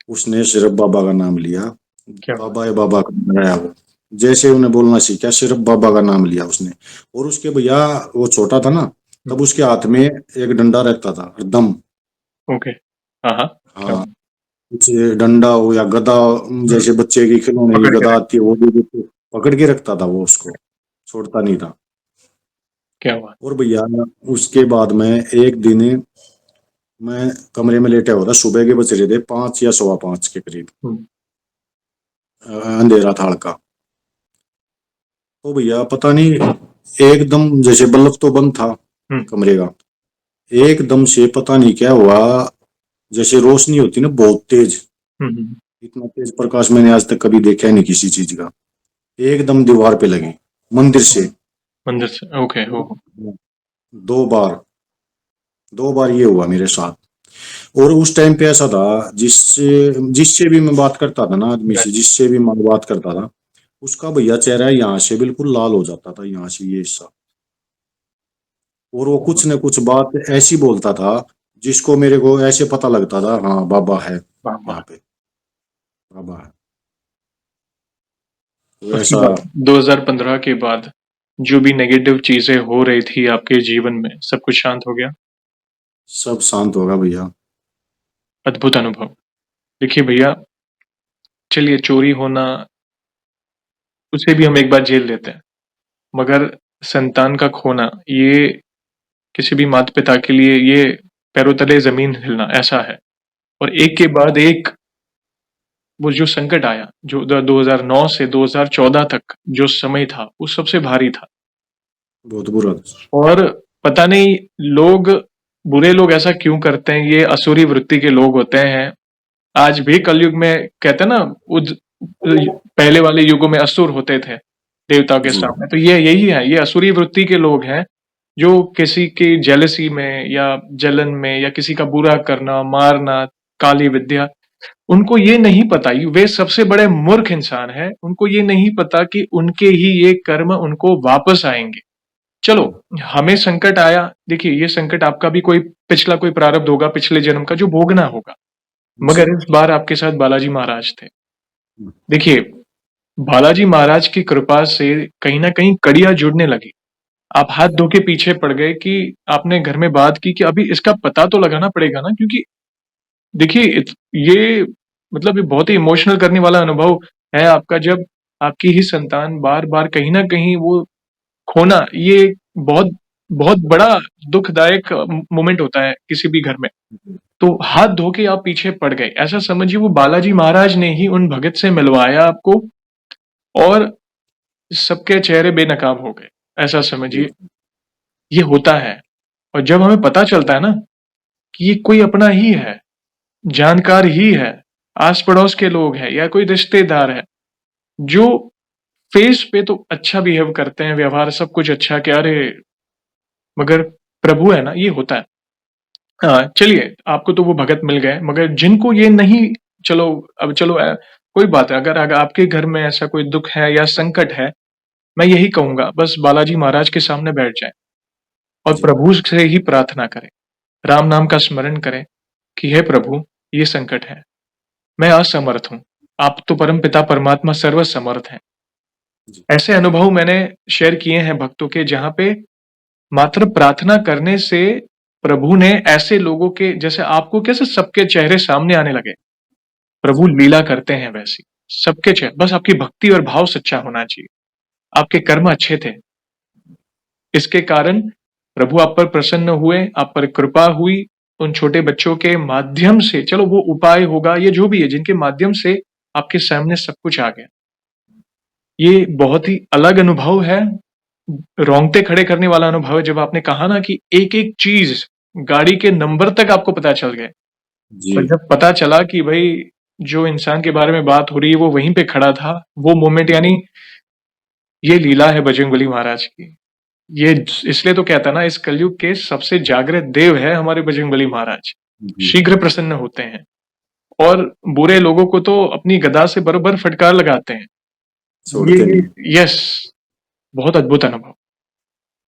उसने सिर्फ बाबा का नाम लिया। क्या बात बाबा है, बाबा का बनाया वो। जैसे उन्हें बोलना सीखा, सिर्फ बाबा का नाम लिया उसने। और उसके भैया, वो छोटा था ना, हुँ, तब उसके हाथ में एक डंडा रहता था हरदम। ओके, हाँ, हाँ, क्या हाँ, बात कुछ डंडा हो या गदा, हुँ, जैसे बच्चे की खिलौने की पकड़ के गदा रख आती है, वो भी पकड़ के रखता था वो, उसको छोड़ता नहीं था। क्या बात और भैया उसके बाद में एक दिन मैं कमरे में लेटा हुआ था, सुबह के बज रहे थे 5 या 5:15 के करीब। हुँ, अंधेरा था हल्का। तो भैया पता नहीं, एकदम जैसे बल्ब तो बंद था हुँ, कमरे का, एकदम से पता नहीं क्या हुआ, जैसे रोशनी होती ना बहुत तेज, हुँ, हुँ, इतना तेज प्रकाश मैंने आज तक कभी देखा ही नहीं किसी चीज का। एकदम दीवार पे लगी, मंदिर ओह! से। मंदिर से ओके, ओहो! 2 बार, 2 बार ये हुआ मेरे साथ। और उस टाइम पे ऐसा था, जिससे जिससे भी मैं बात करता था ना, आदमी राइट, से जिससे भी मैं बात करता था, उसका भैया चेहरा यहाँ से बिल्कुल लाल हो जाता था, यहाँ से ये हिस्सा। और वो क्या कुछ बात न कुछ बात ऐसी बोलता था जिसको मेरे को ऐसे पता लगता था, हाँ बाबा है वाह, वाह! यहाँ पे, बाबा है। तो उसके ऐसा बाद 2015 के बाद जो भी नेगेटिव चीज़ें हो रही थी आपके जीवन में, सब कुछ शांत हो गया? सब शांत होगा भैया। अद्भुत अनुभव। देखिए भैया, चलिए चोरी होना, उसे भी हम एक बार झेल लेते हैं, मगर संतान का खोना, ये किसी भी माता-पिता के लिए ये पैरों तले ज़मीन हिलना ऐसा है। और एक के बाद एक वो जो संकट आया, जो 2009 से 2014 तक जो समय था, वो सबसे भारी था। बहुत बुरा था। और पता नहीं लोग बुरे लोग ऐसा क्यों करते हैं, ये असुरी वृत्ति के लोग होते हैं। आज भी कलयुग में कहते हैं ना, पहले वाले युगों में असुर होते थे देवताओं के जी सामने, तो ये यही है, ये असुरी वृत्ति के लोग हैं जो किसी की जेलसी में या जलन में या किसी का बुरा करना, मारना, काली विद्या, उनको ये नहीं पता, वे सबसे बड़े मूर्ख इंसान हैं, उनको ये नहीं पता कि उनके ही ये कर्म उनको वापस आएंगे। चलो, हमें संकट आया, देखिए ये संकट आपका भी कोई पिछला कोई प्रारब्ध होगा, पिछले जन्म का जो भोगना होगा, जी। मगर इस बार आपके साथ बालाजी महाराज थे। देखिए, बालाजी महाराज की कृपा से कहीं ना कहीं कड़ियां जुड़ने लगी। आप हाथ धो के पीछे पड़ गए कि आपने घर में बात की कि अभी इसका पता तो लगाना पड़ेगा ना, क्योंकि देखिए ये मतलब ये बहुत ही इमोशनल करने वाला अनुभव है आपका, जब आपकी ही संतान बार बार कहीं ना कहीं वो खोना, ये बहुत बहुत बड़ा दुखदायक मोमेंट होता है किसी भी घर में। तो हाथ धो के आप पीछे पड़ गए, ऐसा समझिए वो बालाजी महाराज ने ही उन भगत से मिलवाया आपको, और सबके चेहरे बेनकाब हो गए, ऐसा समझिए। ये होता है, और जब हमें पता चलता है ना कि ये कोई अपना ही है, जानकार ही है, आस पड़ोस के लोग हैं या कोई रिश्तेदार है, जो फेस पे तो अच्छा बिहेव करते हैं, व्यवहार सब कुछ अच्छा, कि अरे मगर प्रभु है ना, ये होता है। हाँ, चलिए आपको तो वो भगत मिल गए, मगर जिनको ये नहीं, चलो अब चलो कोई बात है, अगर अगर आपके घर में ऐसा कोई दुख है या संकट है, मैं यही कहूंगा बस बालाजी महाराज के सामने बैठ जाए और जी प्रभु से ही प्रार्थना करें, राम नाम का स्मरण करें कि हे प्रभु, ये संकट है, मैं असमर्थ हूँ, आप तो परम पिता परमात्मा सर्वसमर्थ हैं। जी। ऐसे अनुभव मैंने शेयर किए हैं भक्तों के, जहां पे मात्र प्रार्थना करने से प्रभु ने ऐसे लोगों के, जैसे आपको कैसे सबके चेहरे सामने आने लगे, प्रभु लीला करते हैं वैसी, सबके चेहरे, बस आपकी भक्ति और भाव सच्चा होना चाहिए, आपके कर्म अच्छे थे, इसके कारण प्रभु आप पर प्रसन्न हुए, आप पर कृपा हुई, उन छोटे बच्चों के माध्यम से, चलो वो उपाय होगा, ये जो भी है, जिनके माध्यम से आपके सामने सब कुछ आ गया। ये बहुत ही अलग अनुभव है, रोंगटे खड़े करने वाला अनुभव है, जब आपने कहा ना कि एक एक चीज, गाड़ी के नंबर तक आपको पता चल गए, जी और जब पता चला कि भाई जो इंसान के बारे में बात हो रही है वो वहीं पे खड़ा था, वो मोमेंट, यानी ये लीला है बजरंगबली महाराज की। ये इसलिए तो कहता ना, इस कलयुग के सबसे जागृत देव है हमारे बजरंगबली महाराज, जी। शीघ्र प्रसन्न होते हैं, और बुरे लोगों को तो अपनी गदा से बरोबर फटकार लगाते हैं। छोड़ते ये, नहीं। यस, बहुत अद्भुत अनुभव।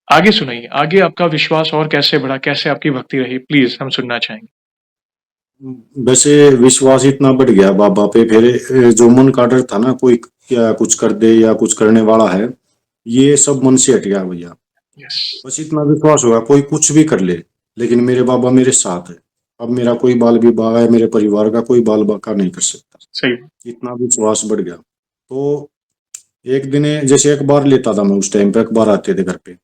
आगे सुनाइए, आगे आपका विश्वास और कैसे बढ़ा, कैसे आपकी भक्ति रही, प्लीज हम सुनना चाहेंगे। वैसे विश्वास इतना बढ़ गया बाबा पे, फिर जो मन का डर था ना, कोई क्या कुछ कर दे या कुछ करने वाला है, ये सब मन से हट गया भैया। यस, बस इतना विश्वास होगा, कोई कुछ भी कर ले, लेकिन मेरे बाबा मेरे साथ है। अब मेरा कोई बाल विवाह है, मेरे परिवार का कोई बाल बाका नहीं कर सकता। सही। इतना विश्वास बढ़ गया। तो एक दिन जैसे अखबार लेता था मैं, उस टाइम पे अखबार आते थे घर पे,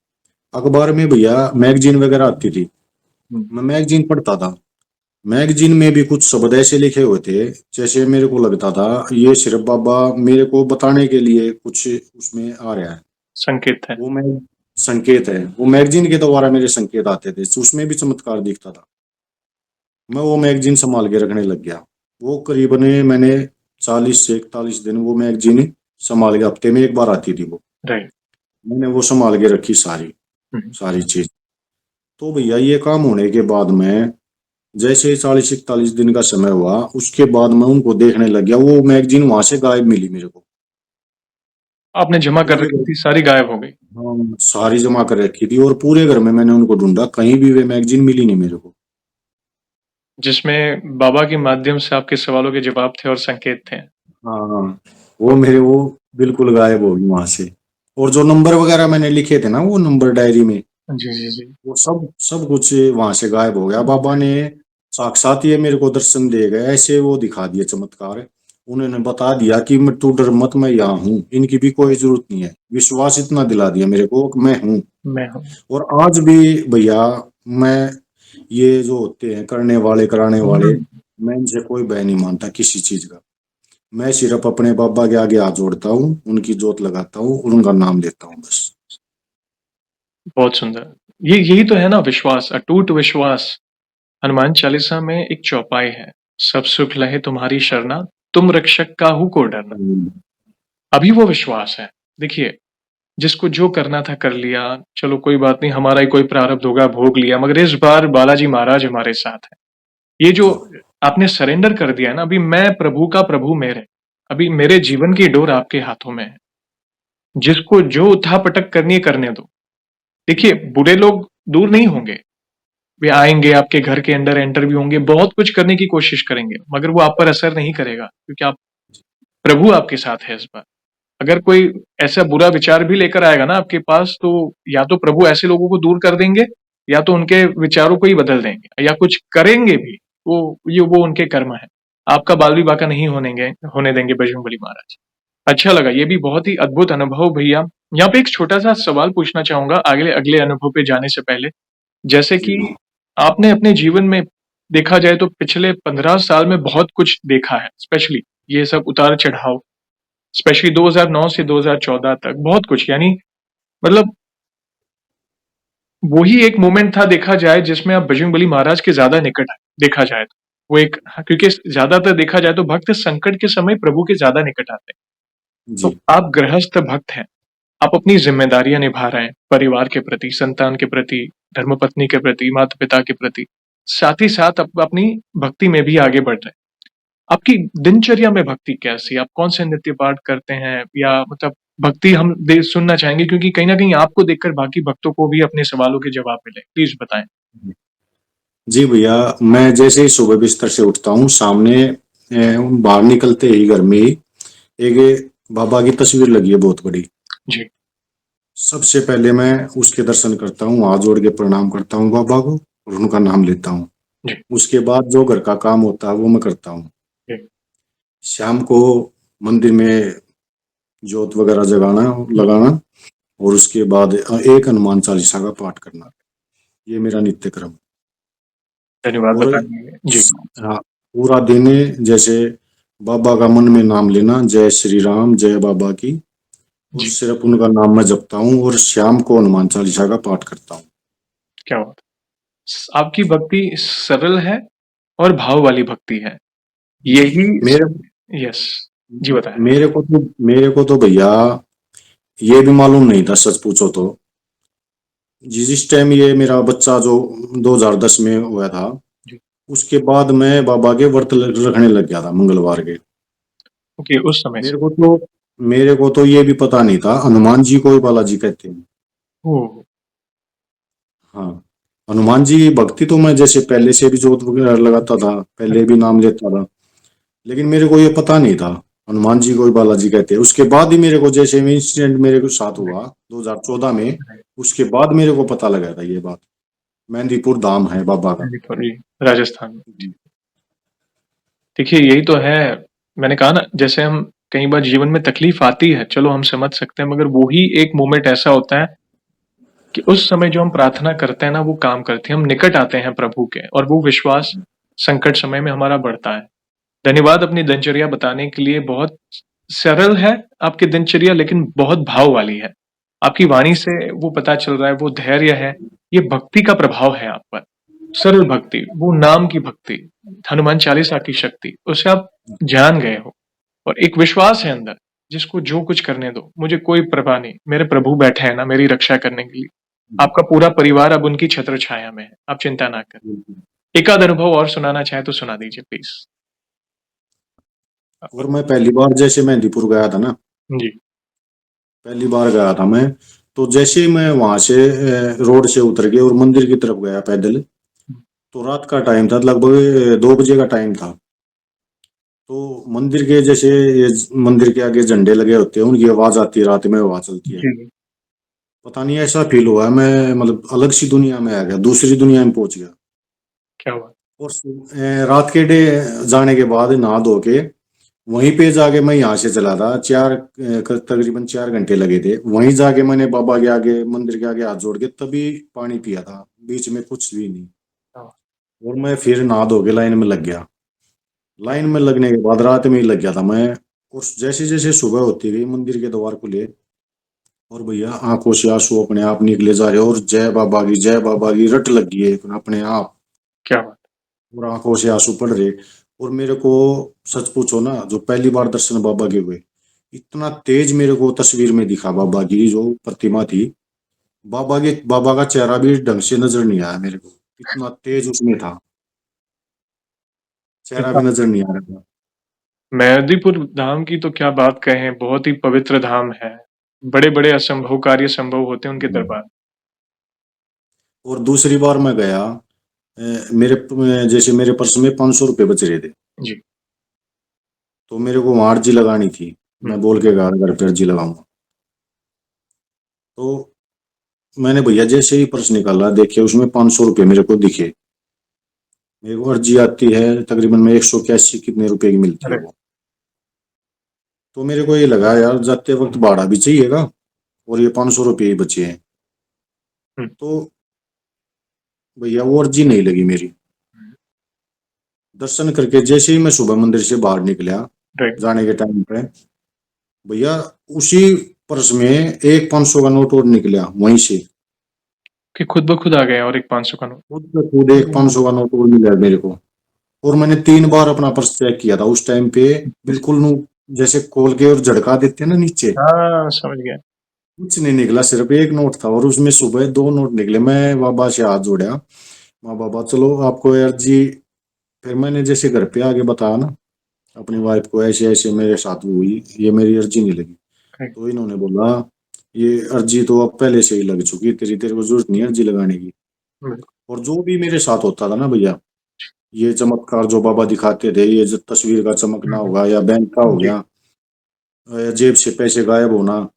अखबार में भैया मैगजीन वगैरह आती थी, हम्म, मैं मैगजीन पढ़ता था। मैगजीन में भी कुछ शब्द ऐसे लिखे हुए थे, जैसे मेरे को लगता था ये सिर्फ बाबा मेरे को बताने के लिए कुछ उसमें आ रहा है। संकेत है। वो मैं संकेत है, वो मैगजीन के द्वारा मेरे संकेत आते थे, तो उसमें भी चमत्कार दिखता था। मैं वो मैगजीन संभाल के रखने लग गया। वो करीबन मैंने 40 से 41 दिन वो मैगजीन संभाल के, हफ्ते में एक बार आती थी वो, राइट। मैंने वो संभाल के रखी सारी सारी चीज। तो भैया ये काम होने के बाद में, जैसे 40 41 दिन का समय हुआ, उसके बाद मैं उनको देखने लग गया, वो मैगजीन वहां से गायब मिली मेरे को। आपने जमा कर पूरे रखी घर, थी, सारी गायब हो गई, हाँ सारी जमा कर रखी थी, और पूरे घर में मैंने उनको ढूंढा, कहीं भी वे मैगजीन मिली नहीं मेरे को। जिसमें बाबा के माध्यम से आपके सवालों के जवाब थे और संकेत थे। हाँ हाँ, वो बिल्कुल गायब हो गई वहां से। और जो नंबर वगैरह मैंने लिखे थे ना, वो नंबर डायरी में, जी जी जी। वो सब सब कुछ वहां से गायब हो गया। बाबा ने साक्षात ये मेरे को दर्शन दे गए, ऐसे वो दिखा दिए चमत्कार। उन्होंने बता दिया कि मैं, तू डर मत, मैं यहाँ हूँ, इनकी भी कोई जरूरत नहीं है। विश्वास इतना दिला दिया मेरे को कि मैं हूँ। मैं हूँ। और आज भी भैया, मैं ये जो होते हैं करने वाले कराने वाले, हम्म, मैं इनसे कोई भय नहीं मानता किसी चीज का। मैं सिर्फ अपने बाबा के आगे हाथ जोड़ता हूँ, उनकी जोत लगाता हूँ, और उनका नाम लेता हूँ बस। बहुत सुंदर। ये यही तो है ना विश्वास, अटूट विश्वास। हनुमान चालीसा में एक चौपाई है, सब सुख लहे तुम्हारी शरणा, तुम रक्षक काहू को डरना। हम्म, अभी वो विश्वास है। देखिए, जिसको जो करना था कर लिया, चलो कोई बात नहीं, हमारा ही कोई प्रारब्ध होगा, भोग लिया, मगर इस बार बालाजी महाराज हमारे साथ है। ये जो जी आपने सरेंडर कर दिया है ना, अभी मैं प्रभु का प्रभु मेरे, अभी मेरे जीवन की डोर आपके हाथों में है। जिसको जो उठा-पटक करनी है करने दो। देखिए, बुरे लोग दूर नहीं होंगे, वे आएँगे, आपके घर के अंदर एंटर भी होंगे, बहुत कुछ करने की कोशिश करेंगे, मगर वो आप पर असर नहीं करेगा, क्योंकि आप प्रभु आपके साथ है इस बार। अगर कोई ऐसा बुरा विचार भी लेकर आएगा ना आपके पास, तो या तो प्रभु ऐसे लोगों को दूर कर देंगे, या तो उनके विचारों को ही बदल देंगे, या कुछ करेंगे भी, वो उनके कर्म है। आपका बाल भी बांका नहीं होने देंगे बजरंगबली महाराज। अच्छा लगा, ये भी बहुत ही अद्भुत अनुभव भैया। यहाँ पे एक छोटा-सा सवाल पूछना चाहूँगा अगले अगले अनुभव पे जाने से पहले। जैसे जी कि आपने अपने जीवन में देखा जाए तो पिछले 15 साल में बहुत कुछ देखा है, स्पेशली ये सब उतार-चढ़ाव, स्पेशली 2009 से 2014 तक बहुत कुछ, यानी मतलब वो ही एक मोमेंट था देखा जाए जिसमें आप बजरंगबली महाराज के ज़्यादा निकट आए, देखा जाए तो। वो एक हाँ, क्योंकि ज़्यादातर देखा जाए तो भक्त संकट के समय प्रभु के ज़्यादा निकट आते हैं। तो जी आप गृहस्थ भक्त हैं, आप अपनी ज़िम्मेदारियाँ निभा रहे हैं, परिवार के प्रति, संतान के प्रति, धर्मपत्नी के प्रति, माता-पिता के प्रति, साथ ही साथ आप अपनी भक्ति में भी आगे बढ़ रहे हैं। आपकी दिनचर्या में भक्ति कैसी? आप कौन से नृत्य पाठ करते हैं, या मतलब भक्ति हम दे सुनना चाहेंगे, क्योंकि कहीं न कहीं आपको देखकर बाकी भक्तों को भी अपने सवालों के जवाब मिले। प्लीज़ बताएँ। जी भैया, मैं जैसे ही सुबह बिस्तर से उठता हूँ, सामने बाहर निकलते ही घर में ही एक बाबा की तस्वीर लगी है बहुत बड़ी। जी, सबसे पहले मैं उसके दर्शन करता हूँ, हाथ जोड़ के प्रणाम करता हूँ बाबा को और उनका नाम लेता हूँ। जी, उसके बाद जो घर का काम होता है वो मैं करता हूँ। जी, शाम को मंदिर में जोत वगैरह जगाना लगाना और उसके बाद एक हनुमान चालीसा का पाठ करना, ये मेरा नित्य क्रम। धन्यवाद और बताने के लिए। जी, हाँ, पूरा दिन जैसे बाबा का मन में नाम लेना, जय श्री राम जय बाबा की, और जी, सिर्फ उनका नाम मैं जपता हूँ और शाम को हनुमान चालीसा का पाठ करता हूँ। क्या बात है। आपकी भक्ति सरल है और भाव वाली भक्ति है। यही स मेरे यस, जी बताएँ। मेरे को तो भैया ये भी मालूम नहीं था, सच पूछो तो। जिस टाइम ये मेरा बच्चा जो 2010 में हुआ था, जी, उसके बाद मैं बाबा के व्रत रखने लग गया था मंगलवार के। ओके, उस समय से। मेरे को तो मेरे को तो ये भी पता नहीं था हनुमान जी को ही बालाजी कहते हैं। ओह! हाँ, हनुमान जी की भक्ति तो मैं जैसे पहले से भी जोत वगैरह लगाता था, पहले भी नाम लेता था, लेकिन मेरे को ये पता नहीं था हनुमान जी को ही बालाजी कहते हैं। उसके बाद ही मेरे को जैसे इंसिडेंट मेरे को साथ हुआ 2014 में, उसके बाद मेरे को पता लगा था ये बात। मेहंदीपुर धाम है बाबा का। जी, राजस्थान में। देखिए, यही तो है, मैंने कहा ना, जैसे हम कई बार जीवन में तकलीफ आती है, चलो हम समझ सकते हैं, मगर वो ही एक मोमेंट ऐसा होता है कि उस समय जो हम प्रार्थना करते हैं ना, वो काम करती है। हम निकट आते हैं प्रभु के, और वो विश्वास संकट समय में हमारा बढ़ता है। धन्यवाद अपनी दिनचर्या बताने के लिए। बहुत सरल है आपकी दिनचर्या, लेकिन बहुत भाव वाली है। आपकी वाणी से वो पता चल रहा है, वो धैर्य है, ये भक्ति का प्रभाव है आप पर। सरल भक्ति, वो नाम की भक्ति, हनुमान चालीसा की शक्ति, उसे आप जान गए हो, और एक विश्वास है अंदर, जिसको जो कुछ करने दो, मुझे कोई परवाह नहीं, मेरे प्रभु बैठे हैं ना मेरी रक्षा करने के लिए। आपका पूरा परिवार अब उनकी छत्र छाया में है, आप चिंता ना करें। एक आध अनुभव और सुनाना चाहें तो सुना दीजिए प्लीज। और मैं पहली बार जैसे मेहंदीपुर गया था ना, जी, पहली बार गया था मैं, तो जैसे ही मैं वहां से रोड से उतर के और मंदिर की तरफ गया पैदल, तो रात का टाइम था, लगभग 2 बजे का टाइम था। तो मंदिर के जैसे ये मंदिर के आगे झंडे लगे होते हैं, उनकी आवाज आती है, रात में हवा चलती है। जी, पता पता नहीं ऐसा फील हुआ, मैं मतलब अलग सी दुनिया में आ गया, दूसरी दुनिया में पहुंच गया। क्या हुआ? और रात के डे जाने के बाद नहा धो के वहीं पे जाके मैं यहाँ से चला था, तकरीबन 4 घंटे लगे थे। वहीं जाके मैंने बाबा के आगे मंदिर के आगे हाथ जोड़ के तभी पानी पिया था, बीच में कुछ भी नहीं। हाँ, और मैं फिर नहा धो के लाइन में लग गया। लाइन में लगने के बाद रात में ही लग गया था मैं। और जैसे जैसे सुबह होती गई मंदिर के द्वार खुले, और भैया आंखों से आंसू अपने आप निकले जा रहे, और जय बाबा की रट लगी है अपने आप, क्या बात। और आंखों से आंसू पड़ रहे। और मेरे को सच पूछो ना, जो पहली बार दर्शन बाबा के हुए, इतना तेज मेरे को तस्वीर में दिखा बाबा की जो प्रतिमा थी, बाबा का चेहरा भी ढंग से नजर नहीं आया मेरे को, इतना तेज उसमें था, चेहरा भी नजर नहीं आ रहा था। मेहदीपुर धाम की तो क्या बात कहें, बहुत ही पवित्र धाम है। बड़े-बड़े असंभव कार्य संभव होते हैं उनके हम्म। दरबार। और दूसरी बार मैं गया, जैसे मेरे पर्स में 500 रुपये बच रहे थे, जी। तो मेरे को वहां अर्जी लगानी थी। हुँ, मैं बोल के गया घर पे अर्जी लगाऊंगा, तो मैंने भैया जैसे ही पर्स निकाला, देखे उसमें 500 रुपये मेरे को दिखे। मेरे को अर्जी आती है तकरीबन में 181 कितने रुपए की मिलती है अरे! वो। तो मेरे को ये लगा यार जाते वक्त भाड़ा भी चाहिएगा, और ये 500 रुपये ही बचे हैं। हुँ, तो भैया वो अर्जी नहीं लगी मेरी। हुँ, दर्शन करके जैसे ही मैं सुबह मंदिर से बाहर निकला, राइट। जाने के टाइम पे, भैया उसी पर्स में एक 500 का नोट और निकला वहीं से। कि खुद ब खुद आ गया और एक 500 का नोट। खुद का खुद एक हुँ, 500 का नोट और मिला मेरे को। और मैंने 3 बार अपना पर्स चेक किया था उस टाइम पे, बिल्कुल जैसे खोल के और झटका देते हैं ना नीचे, हाँ, समझ गया। कुछ नहीं निकला, सिर्फ एक नोट था, और उसमें सुबह 2 नोट निकले। मैं बाबा से हाथ जोड़ा, माँ बाबा चलो आपको अर्जी। फिर मैंने जैसे घर पे आके बताया ना अपनी वाइफ को, ऐसे ऐसे मेरे साथ हुई, ये मेरी अर्जी नहीं लगी। राइट, तो इन्होंने बोला ये अर्जी तो अब पहले से ही लग चुकी, तेरे को जरूरत नहीं है अर्जी लगाने की। बिल्कुल। और जो भी मेरे साथ होता था ना भैया, ये चमत्कार जो बाबा दिखाते थे, ये जो तस्वीर का चमकना हुँ, होगा, या बैंक का हो जी, गया, या जेब से पैसे गायब होना,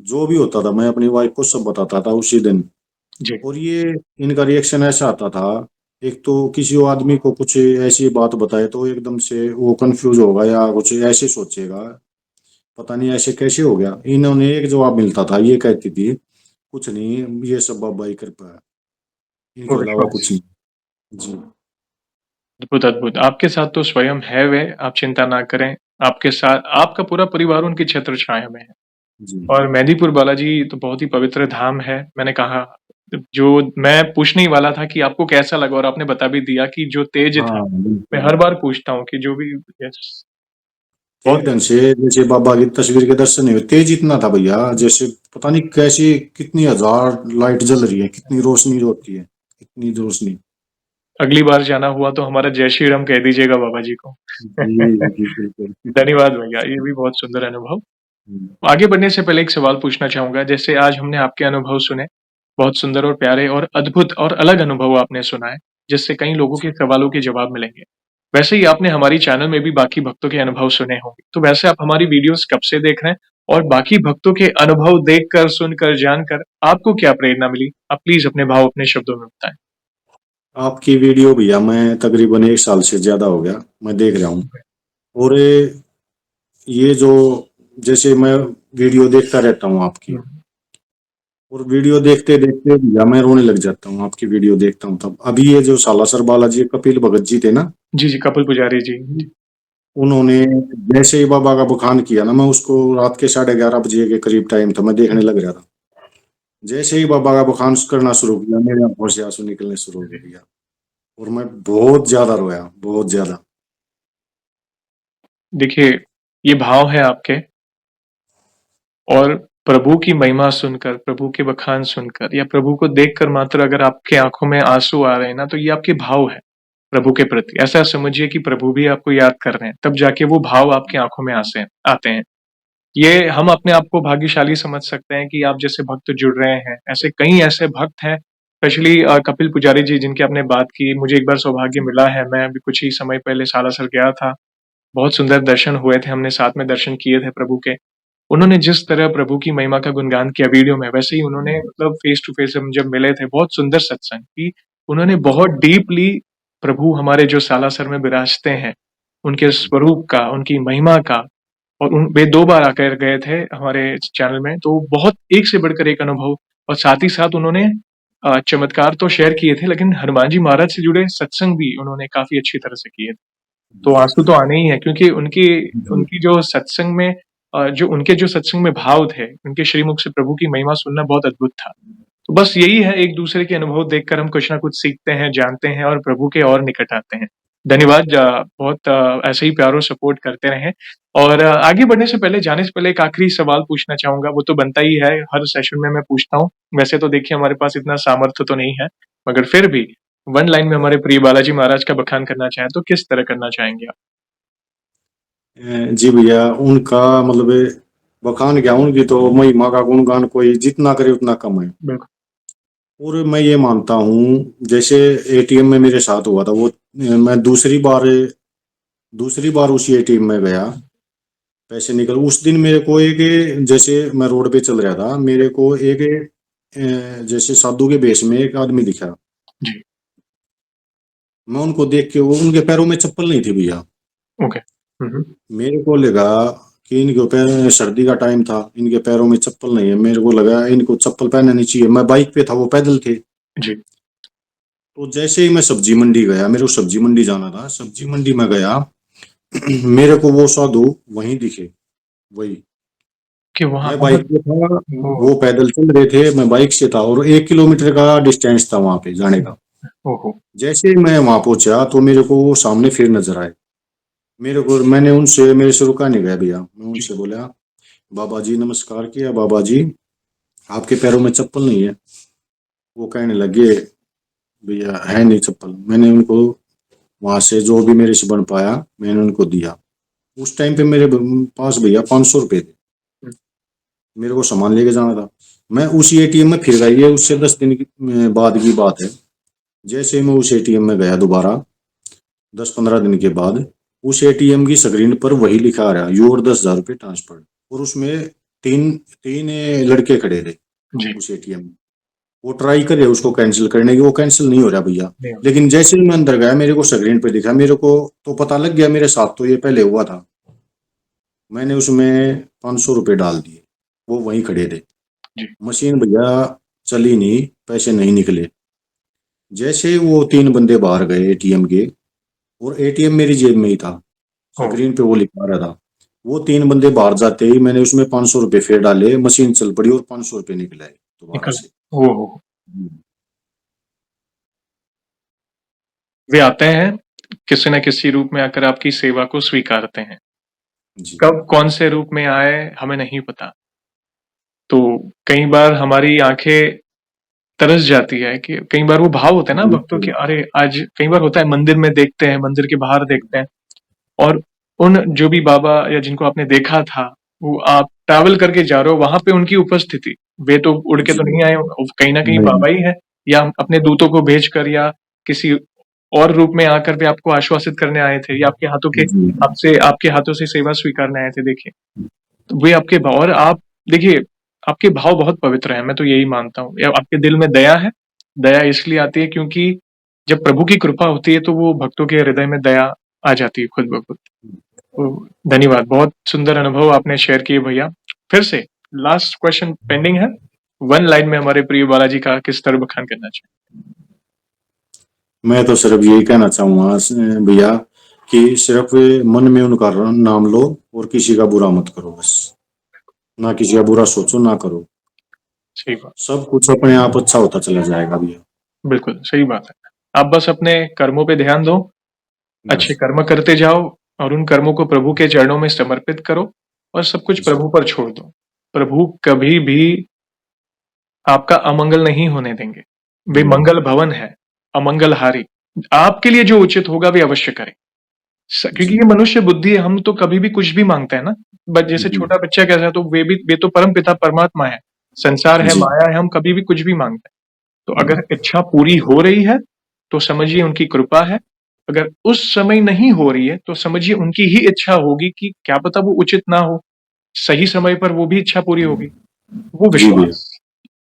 जो भी होता था मैं अपनी वाइफ को सब बताता था उसी दिन। जी, और ये इनका रिएक्शन ऐसा आता था, एक तो किसी और आदमी को कुछ ऐसी बात बताए तो एकदम से वो कंफ्यूज होगा या कुछ ऐसे सोचेगा, पता नहीं ऐसे कैसे हो गया। इन्होंने एक जवाब मिलता था, ये कहती थी कुछ नहीं, ये सब बाबा ही कृपा है, इनके ओह! अलावा कुछ नहीं। जी। अद्भुत, अद्भुत। आपके साथ तो स्वयं है वे, आप चिंता ना करें। आपके साथ आपका पूरा परिवार उनकी छत्र छाया में है। जी। और मेहंदीपुर बालाजी तो बहुत ही पवित्र धाम है। मैंने कहा, जो मैं पूछने ही वाला था कि आपको कैसा लगा, और आपने बता भी दिया कि जो तेज था। हाँ मैं बिल्कुल। हर बार पूछता हूँ कि जो भी। यस। एक बहुत। ढंग से जैसे बाबा की तस्वीर के दर्शन नहीं हुए, तेज इतना था भैया, जैसे पता नहीं कैसी कितनी हजार लाइट जल रही है, कितनी रोशनी होती है, इतनी रोशनी। अगली बार जाना हुआ तो हमारा जय श्री राम कह दीजिएगा बाबा जी को। जी जी बिल्कुल। धन्यवाद भैया, ये भी बहुत सुंदर अनुभव। हम्म। आगे बढ़ने से पहले एक सवाल पूछना चाहूँगा, जैसे आज हमने आपके अनुभव सुने, बहुत सुंदर और प्यारे और अद्भुत और अलग अनुभव आपने सुनाए, जिससे कई लोगों के सवालों के जवाब मिलेंगे। वैसे ही आपने हमारी चैनल में भी बाकी भक्तों के अनुभव सुने होंगे। तो वैसे आप हमारी वीडियोज़ कब से देख रहे हैं? और बाकी भक्तों के अनुभव देखकर, सुनकर, जानकर आपको क्या प्रेरणा मिली? आप प्लीज़ अपने भाव अपने शब्दों में बताएँ। आपकी वीडियो भैया मैं तकरीबन 1 साल से ज्यादा हो गया मैं देख रहा हूँ। और ये जो जैसे मैं वीडियो देखता रहता हूँ आपकी, हुँ। और वीडियो देखते देखते भैया मैं रोने लग जाता हूँ, आपकी वीडियो देखता हूँ तब। अभी ये जो सालासर बालाजी कपिल भगत जी थे ना, जी, जी, कपिल पुजारी जी। उन्होंने जैसे ही बाबा का बखान किया ना, मैं उसको रात के 11:30 बजे के करीब टाइम था, मैं देखने लग रहा था। जैसे ही बाबा का बखान करना शुरू किया, मेरे आंखों से आंसू निकलने शुरू हो गए भैया, और मैं बहुत ज्यादा रोया, बहुत ज्यादा। देखिए, ये भाव है आपके, और प्रभु की महिमा सुनकर, प्रभु के बखान सुनकर या प्रभु को देखकर मात्र अगर आपके आँखों में आँसू आ रहे हैं ना, तो ये आपके भाव है प्रभु के प्रति। ऐसा समझिए कि प्रभु भी आपको याद कर रहे हैं, तब जाके वो भाव आपकी आँखों में आसे आते हैं। ये हम अपने आप को भाग्यशाली समझ सकते हैं कि आप जैसे भक्त जुड़ रहे हैं। ऐसे कई ऐसे भक्त हैं, स्पेशली कपिल पुजारी जी जिनकी आपने बात की, मुझे एक बार सौभाग्य मिला है, मैं अभी कुछ ही समय पहले सालासर गया था। बहुत सुंदर दर्शन हुए थे, हमने साथ में दर्शन किए थे प्रभु के। उन्होंने जिस तरह प्रभु की महिमा का गुणगान किया वीडियो में, वैसे ही उन्होंने मतलब फेस टू फेस हम जब मिले थे, बहुत सुंदर सत्संग की। उन्होंने बहुत डीपली प्रभु हमारे जो सालासर में विराजते हैं, उनके स्वरूप का, उनकी महिमा का, और वे 2 बार आकर गए थे हमारे चैनल में, तो बहुत एक से बढ़कर एक अनुभव। और साथ ही साथ उन्होंने चमत्कार तो शेयर किए थे, लेकिन हनुमान जी महाराज से जुड़े सत्संग भी उन्होंने काफ़ी अच्छी तरह से किए थे। तो आँसू तो आने ही हैं, क्योंकि उनकी जी। उनकी जो सत्संग में जो उनके जो सत्संग में भाव थे, उनके श्रीमुख से प्रभु की महिमा सुनना बहुत अद्भुत था। तो बस यही है, एक दूसरे के अनुभव देखकर हम कुछ ना कुछ सीखते हैं, जानते हैं और प्रभु के और निकट आते हैं। धन्यवाद, बहुत ऐसे ही प्यार और सपोर्ट करते रहें। और आगे बढ़ने से पहले, जाने से पहले एक आखिरी सवाल पूछना चाहूँगा, वो तो बनता ही है, हर सेशन में मैं पूछता हूँ। वैसे तो देखिए हमारे पास इतना सामर्थ्य तो नहीं है, मगर फिर भी वन लाइन में हमारे प्रिय बालाजी महाराज का बखान करना चाहें तो किस तरह करना चाहेंगे आप? जी भैया, उनका मतलब बखान क्या, उनकी तो महिमा का गुणगान कोई जितना करे उतना कम है। बिल्कुल। और मैं ये मानता हूँ, जैसे एटीएम में मेरे साथ हुआ था, वो मैं दूसरी बार उसी एटीएम में गया, पैसे निकल, उस दिन मेरे को एक, जैसे मैं रोड पे चल रहा था, मेरे को एक जैसे साधु के वेश में एक आदमी दिखा। जी। मैं उनको देख के, वो उनके पैरों में चप्पल नहीं थी भैया। ओके। मेरे को लगा कि इनके पैर, सर्दी का टाइम था, इनके पैरों में चप्पल नहीं है, मेरे को लगा इनको चप्पल पहननी चाहिए। मैं बाइक पे था, वो पैदल थे। जी। तो जैसे ही मैं सब्जी मंडी गया, मेरे को सब्जी मंडी जाना था, सब्जी मंडी में गया, मेरे को वो साधु वहीं दिखे, वही। कि वहाँ मैं बाइक मतलब पे था, ओह! वो पैदल चल रहे थे, मैं बाइक से था, और 1 किलोमीटर का डिस्टेंस था वहां पे जाने का। ओहो! जैसे ही मैं वहां पहुंचा तो मेरे को वो सामने फिर नजर आए। मैंने उनसे, मेरे से रुका नहीं गया भैया, मैं जी। उनसे बोला, बाबा जी नमस्कार किया, बाबा जी आपके पैरों में चप्पल नहीं है। वो कहने लगे, भैया है नहीं चप्पल। मैंने उनको वहां से जो भी मेरे से बन पाया मैंने उनको दिया। उस टाइम पे मेरे पास भैया 500 रुपये थे, हुँ। मेरे को सामान लेके जाना था। मैं उसी एटीएम में फिर गई, ये उससे 10 दिन बाद की बात है। जैसे ही मैं उस एटीएम में गया दोबारा, 10-15 दिन के बाद, उस एटीएम की स्क्रीन पर वही लिखा आ रहा, योर 10,000 रुपये ट्रांसफर। और उसमें तीन तीन लड़के खड़े थे जी। उस एटीएम में। वो ट्राई करे उसको कैंसिल करने की, वो कैंसिल नहीं हो रहा भैया। नहीं। लेकिन जैसे ही मैं अंदर गया, मेरे को स्क्रीन पे दिखा, मेरे को तो पता लग गया, मेरे साथ तो ये पहले हुआ था। मैंने उसमें 500 रुपये डाल दिए, वो वहीं खड़े थे। जी। मशीन भैया चली नहीं, पैसे नहीं निकले। जैसे वो 3 बंदे बाहर गए एटीएम के, और एटीएम मेरी जेब में ही था, ओह! स्क्रीन पे वो लिखा रहा था। वो 3 बंदे बाहर जाते ही मैंने उसमें 500 रुपये फिर डाले, मशीन चल पड़ी और 500 रुपये निकल आए दोबारा निकल से। ओहो! हम्म, वे आते हैं, किसी न किसी रूप में आकर आपकी सेवा को स्वीकारते हैं। जी कब कौन से रूप में आए हमें नहीं पता। तो कई बार हमारी आँखें तरस जाती है कि कई बार वो भाव होते हैं ना भक्तों के, बिल्कुल। अरे आज कई बार होता है मंदिर में देखते हैं, मंदिर के बाहर देखते हैं और उन जो भी बाबा या जिनको आपने देखा था, वो आप ट्रैवल करके जा रहे हो, वहाँ पे उनकी उपस्थिति, वे तो उड़ के जी तो नहीं आए, वो कहीं न कहीं नहीं। बाबा ही हैं, या अपने दूतों को भेजकर या किसी और रूप में आकर भी आपको आश्वासित करने आए थे, या जी आपके हाथों से सेवा स्वीकारने आए थे, देखिए। तो वे आपके भाव, और आप देखिए, आपके भाव बहुत पवित्र हैं, मैं तो यही मानता हूँ। या आपके दिल में दया है, दया इसलिए आती है क्योंकि जब प्रभु की कृपा होती है तो वो भक्तों के हृदय में दया आ जाती है खुद ब खुद। तो धन्यवाद, बहुत सुंदर अनुभव आपने शेयर किए भैया। फिर से लास्ट क्वेश्चन पेंडिंग है। वन लाइन में हमारे प्रिय बालाजी का किस तरह बखान करना चाहिए? मैं तो सिर्फ यही कहना चाहूंगा भैया, कि सिर्फ मन में उनका नाम लो और किसी का बुरा मत करो, बस। ना किसी का बुरा सोचो, ना करो। सही बात। सब कुछ अपने आप अच्छा होता चला जाएगा भैया। बिल्कुल, सही बात है। आप बस अपने कर्मों पे ध्यान दो, अच्छे बस। कर्म करते जाओ और उन कर्मों को प्रभु के चरणों में समर्पित करो और सब कुछ जी प्रभु पर छोड़ दो। प्रभु कभी भी आपका अमंगल नहीं होने देंगे। वे नहीं। मंगल भवन है, अमंगलहारी। आपके लिए जो उचित होगा वे अवश्य करें। क्योंकि जी ये मनुष्य बुद्धि है, हम तो कभी भी कुछ भी मांगते हैं ना। जैसे जी छोटा बच्चा कैसा है, तो वे तो परम पिता परमात्मा है। संसार है, जी माया है, हम कभी भी कुछ भी मांगते हैं। तो अगर इच्छा पूरी हो रही है, तो समझिए उनकी कृपा है। अगर उस समय नहीं हो रही है, तो समझिए उनकी ही इच्छा होगी कि क्या पता वो उचित ना हो। सही समय पर वो भी इच्छा पूरी होगी। वो जी भैया। विश्वास।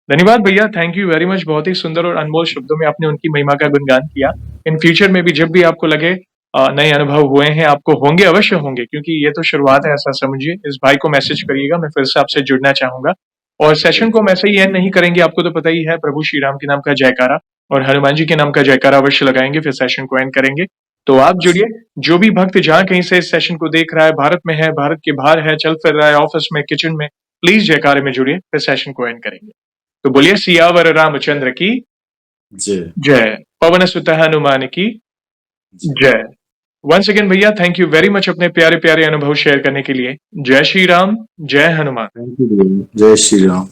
धन्यवाद भैया, थैंक यू वेरी मच। बहुत ही सुंदर और अनमोल शब्दों में आपने उनकी महिमा का गुणगान किया। इन फ्यूचर में भी जब भी आपको लगे नए अनुभव हुए हैं, आपको होंगे, अवश्य होंगे, क्योंकि ये तो शुरुआत है, ऐसा समझिए। इस भाई को मैसेज करिएगा, मैं फिर से आपसे जुड़ना चाहूँगा। और सेशन को हम ऐसे ही एंड नहीं करेंगे, आपको तो पता ही है, प्रभु श्री राम के नाम का जयकारा और हनुमान जी के नाम का जयकारा अवश्य लगाएँगे, फिर सेशन को एंड करेंगे। तो आप जुड़िए, जो भी भक्त जहां कहीं से इस सेशन को देख रहा है, भारत में है, भारत के बाहर है, चल फिर रहा है, ऑफिस में, किचन में, प्लीज जयकारे में जुड़िए, फिर सेशन को एंड करेंगे। तो बोलिए सियावर रामचंद्र की जय जय, पवन सुत हनुमान की जय। वंस अगेन भैया, थैंक यू वेरी मच अपने प्यारे प्यारे अनुभव शेयर करने के लिए। जय श्री राम, जय हनुमान। Thank you. जय श्री राम।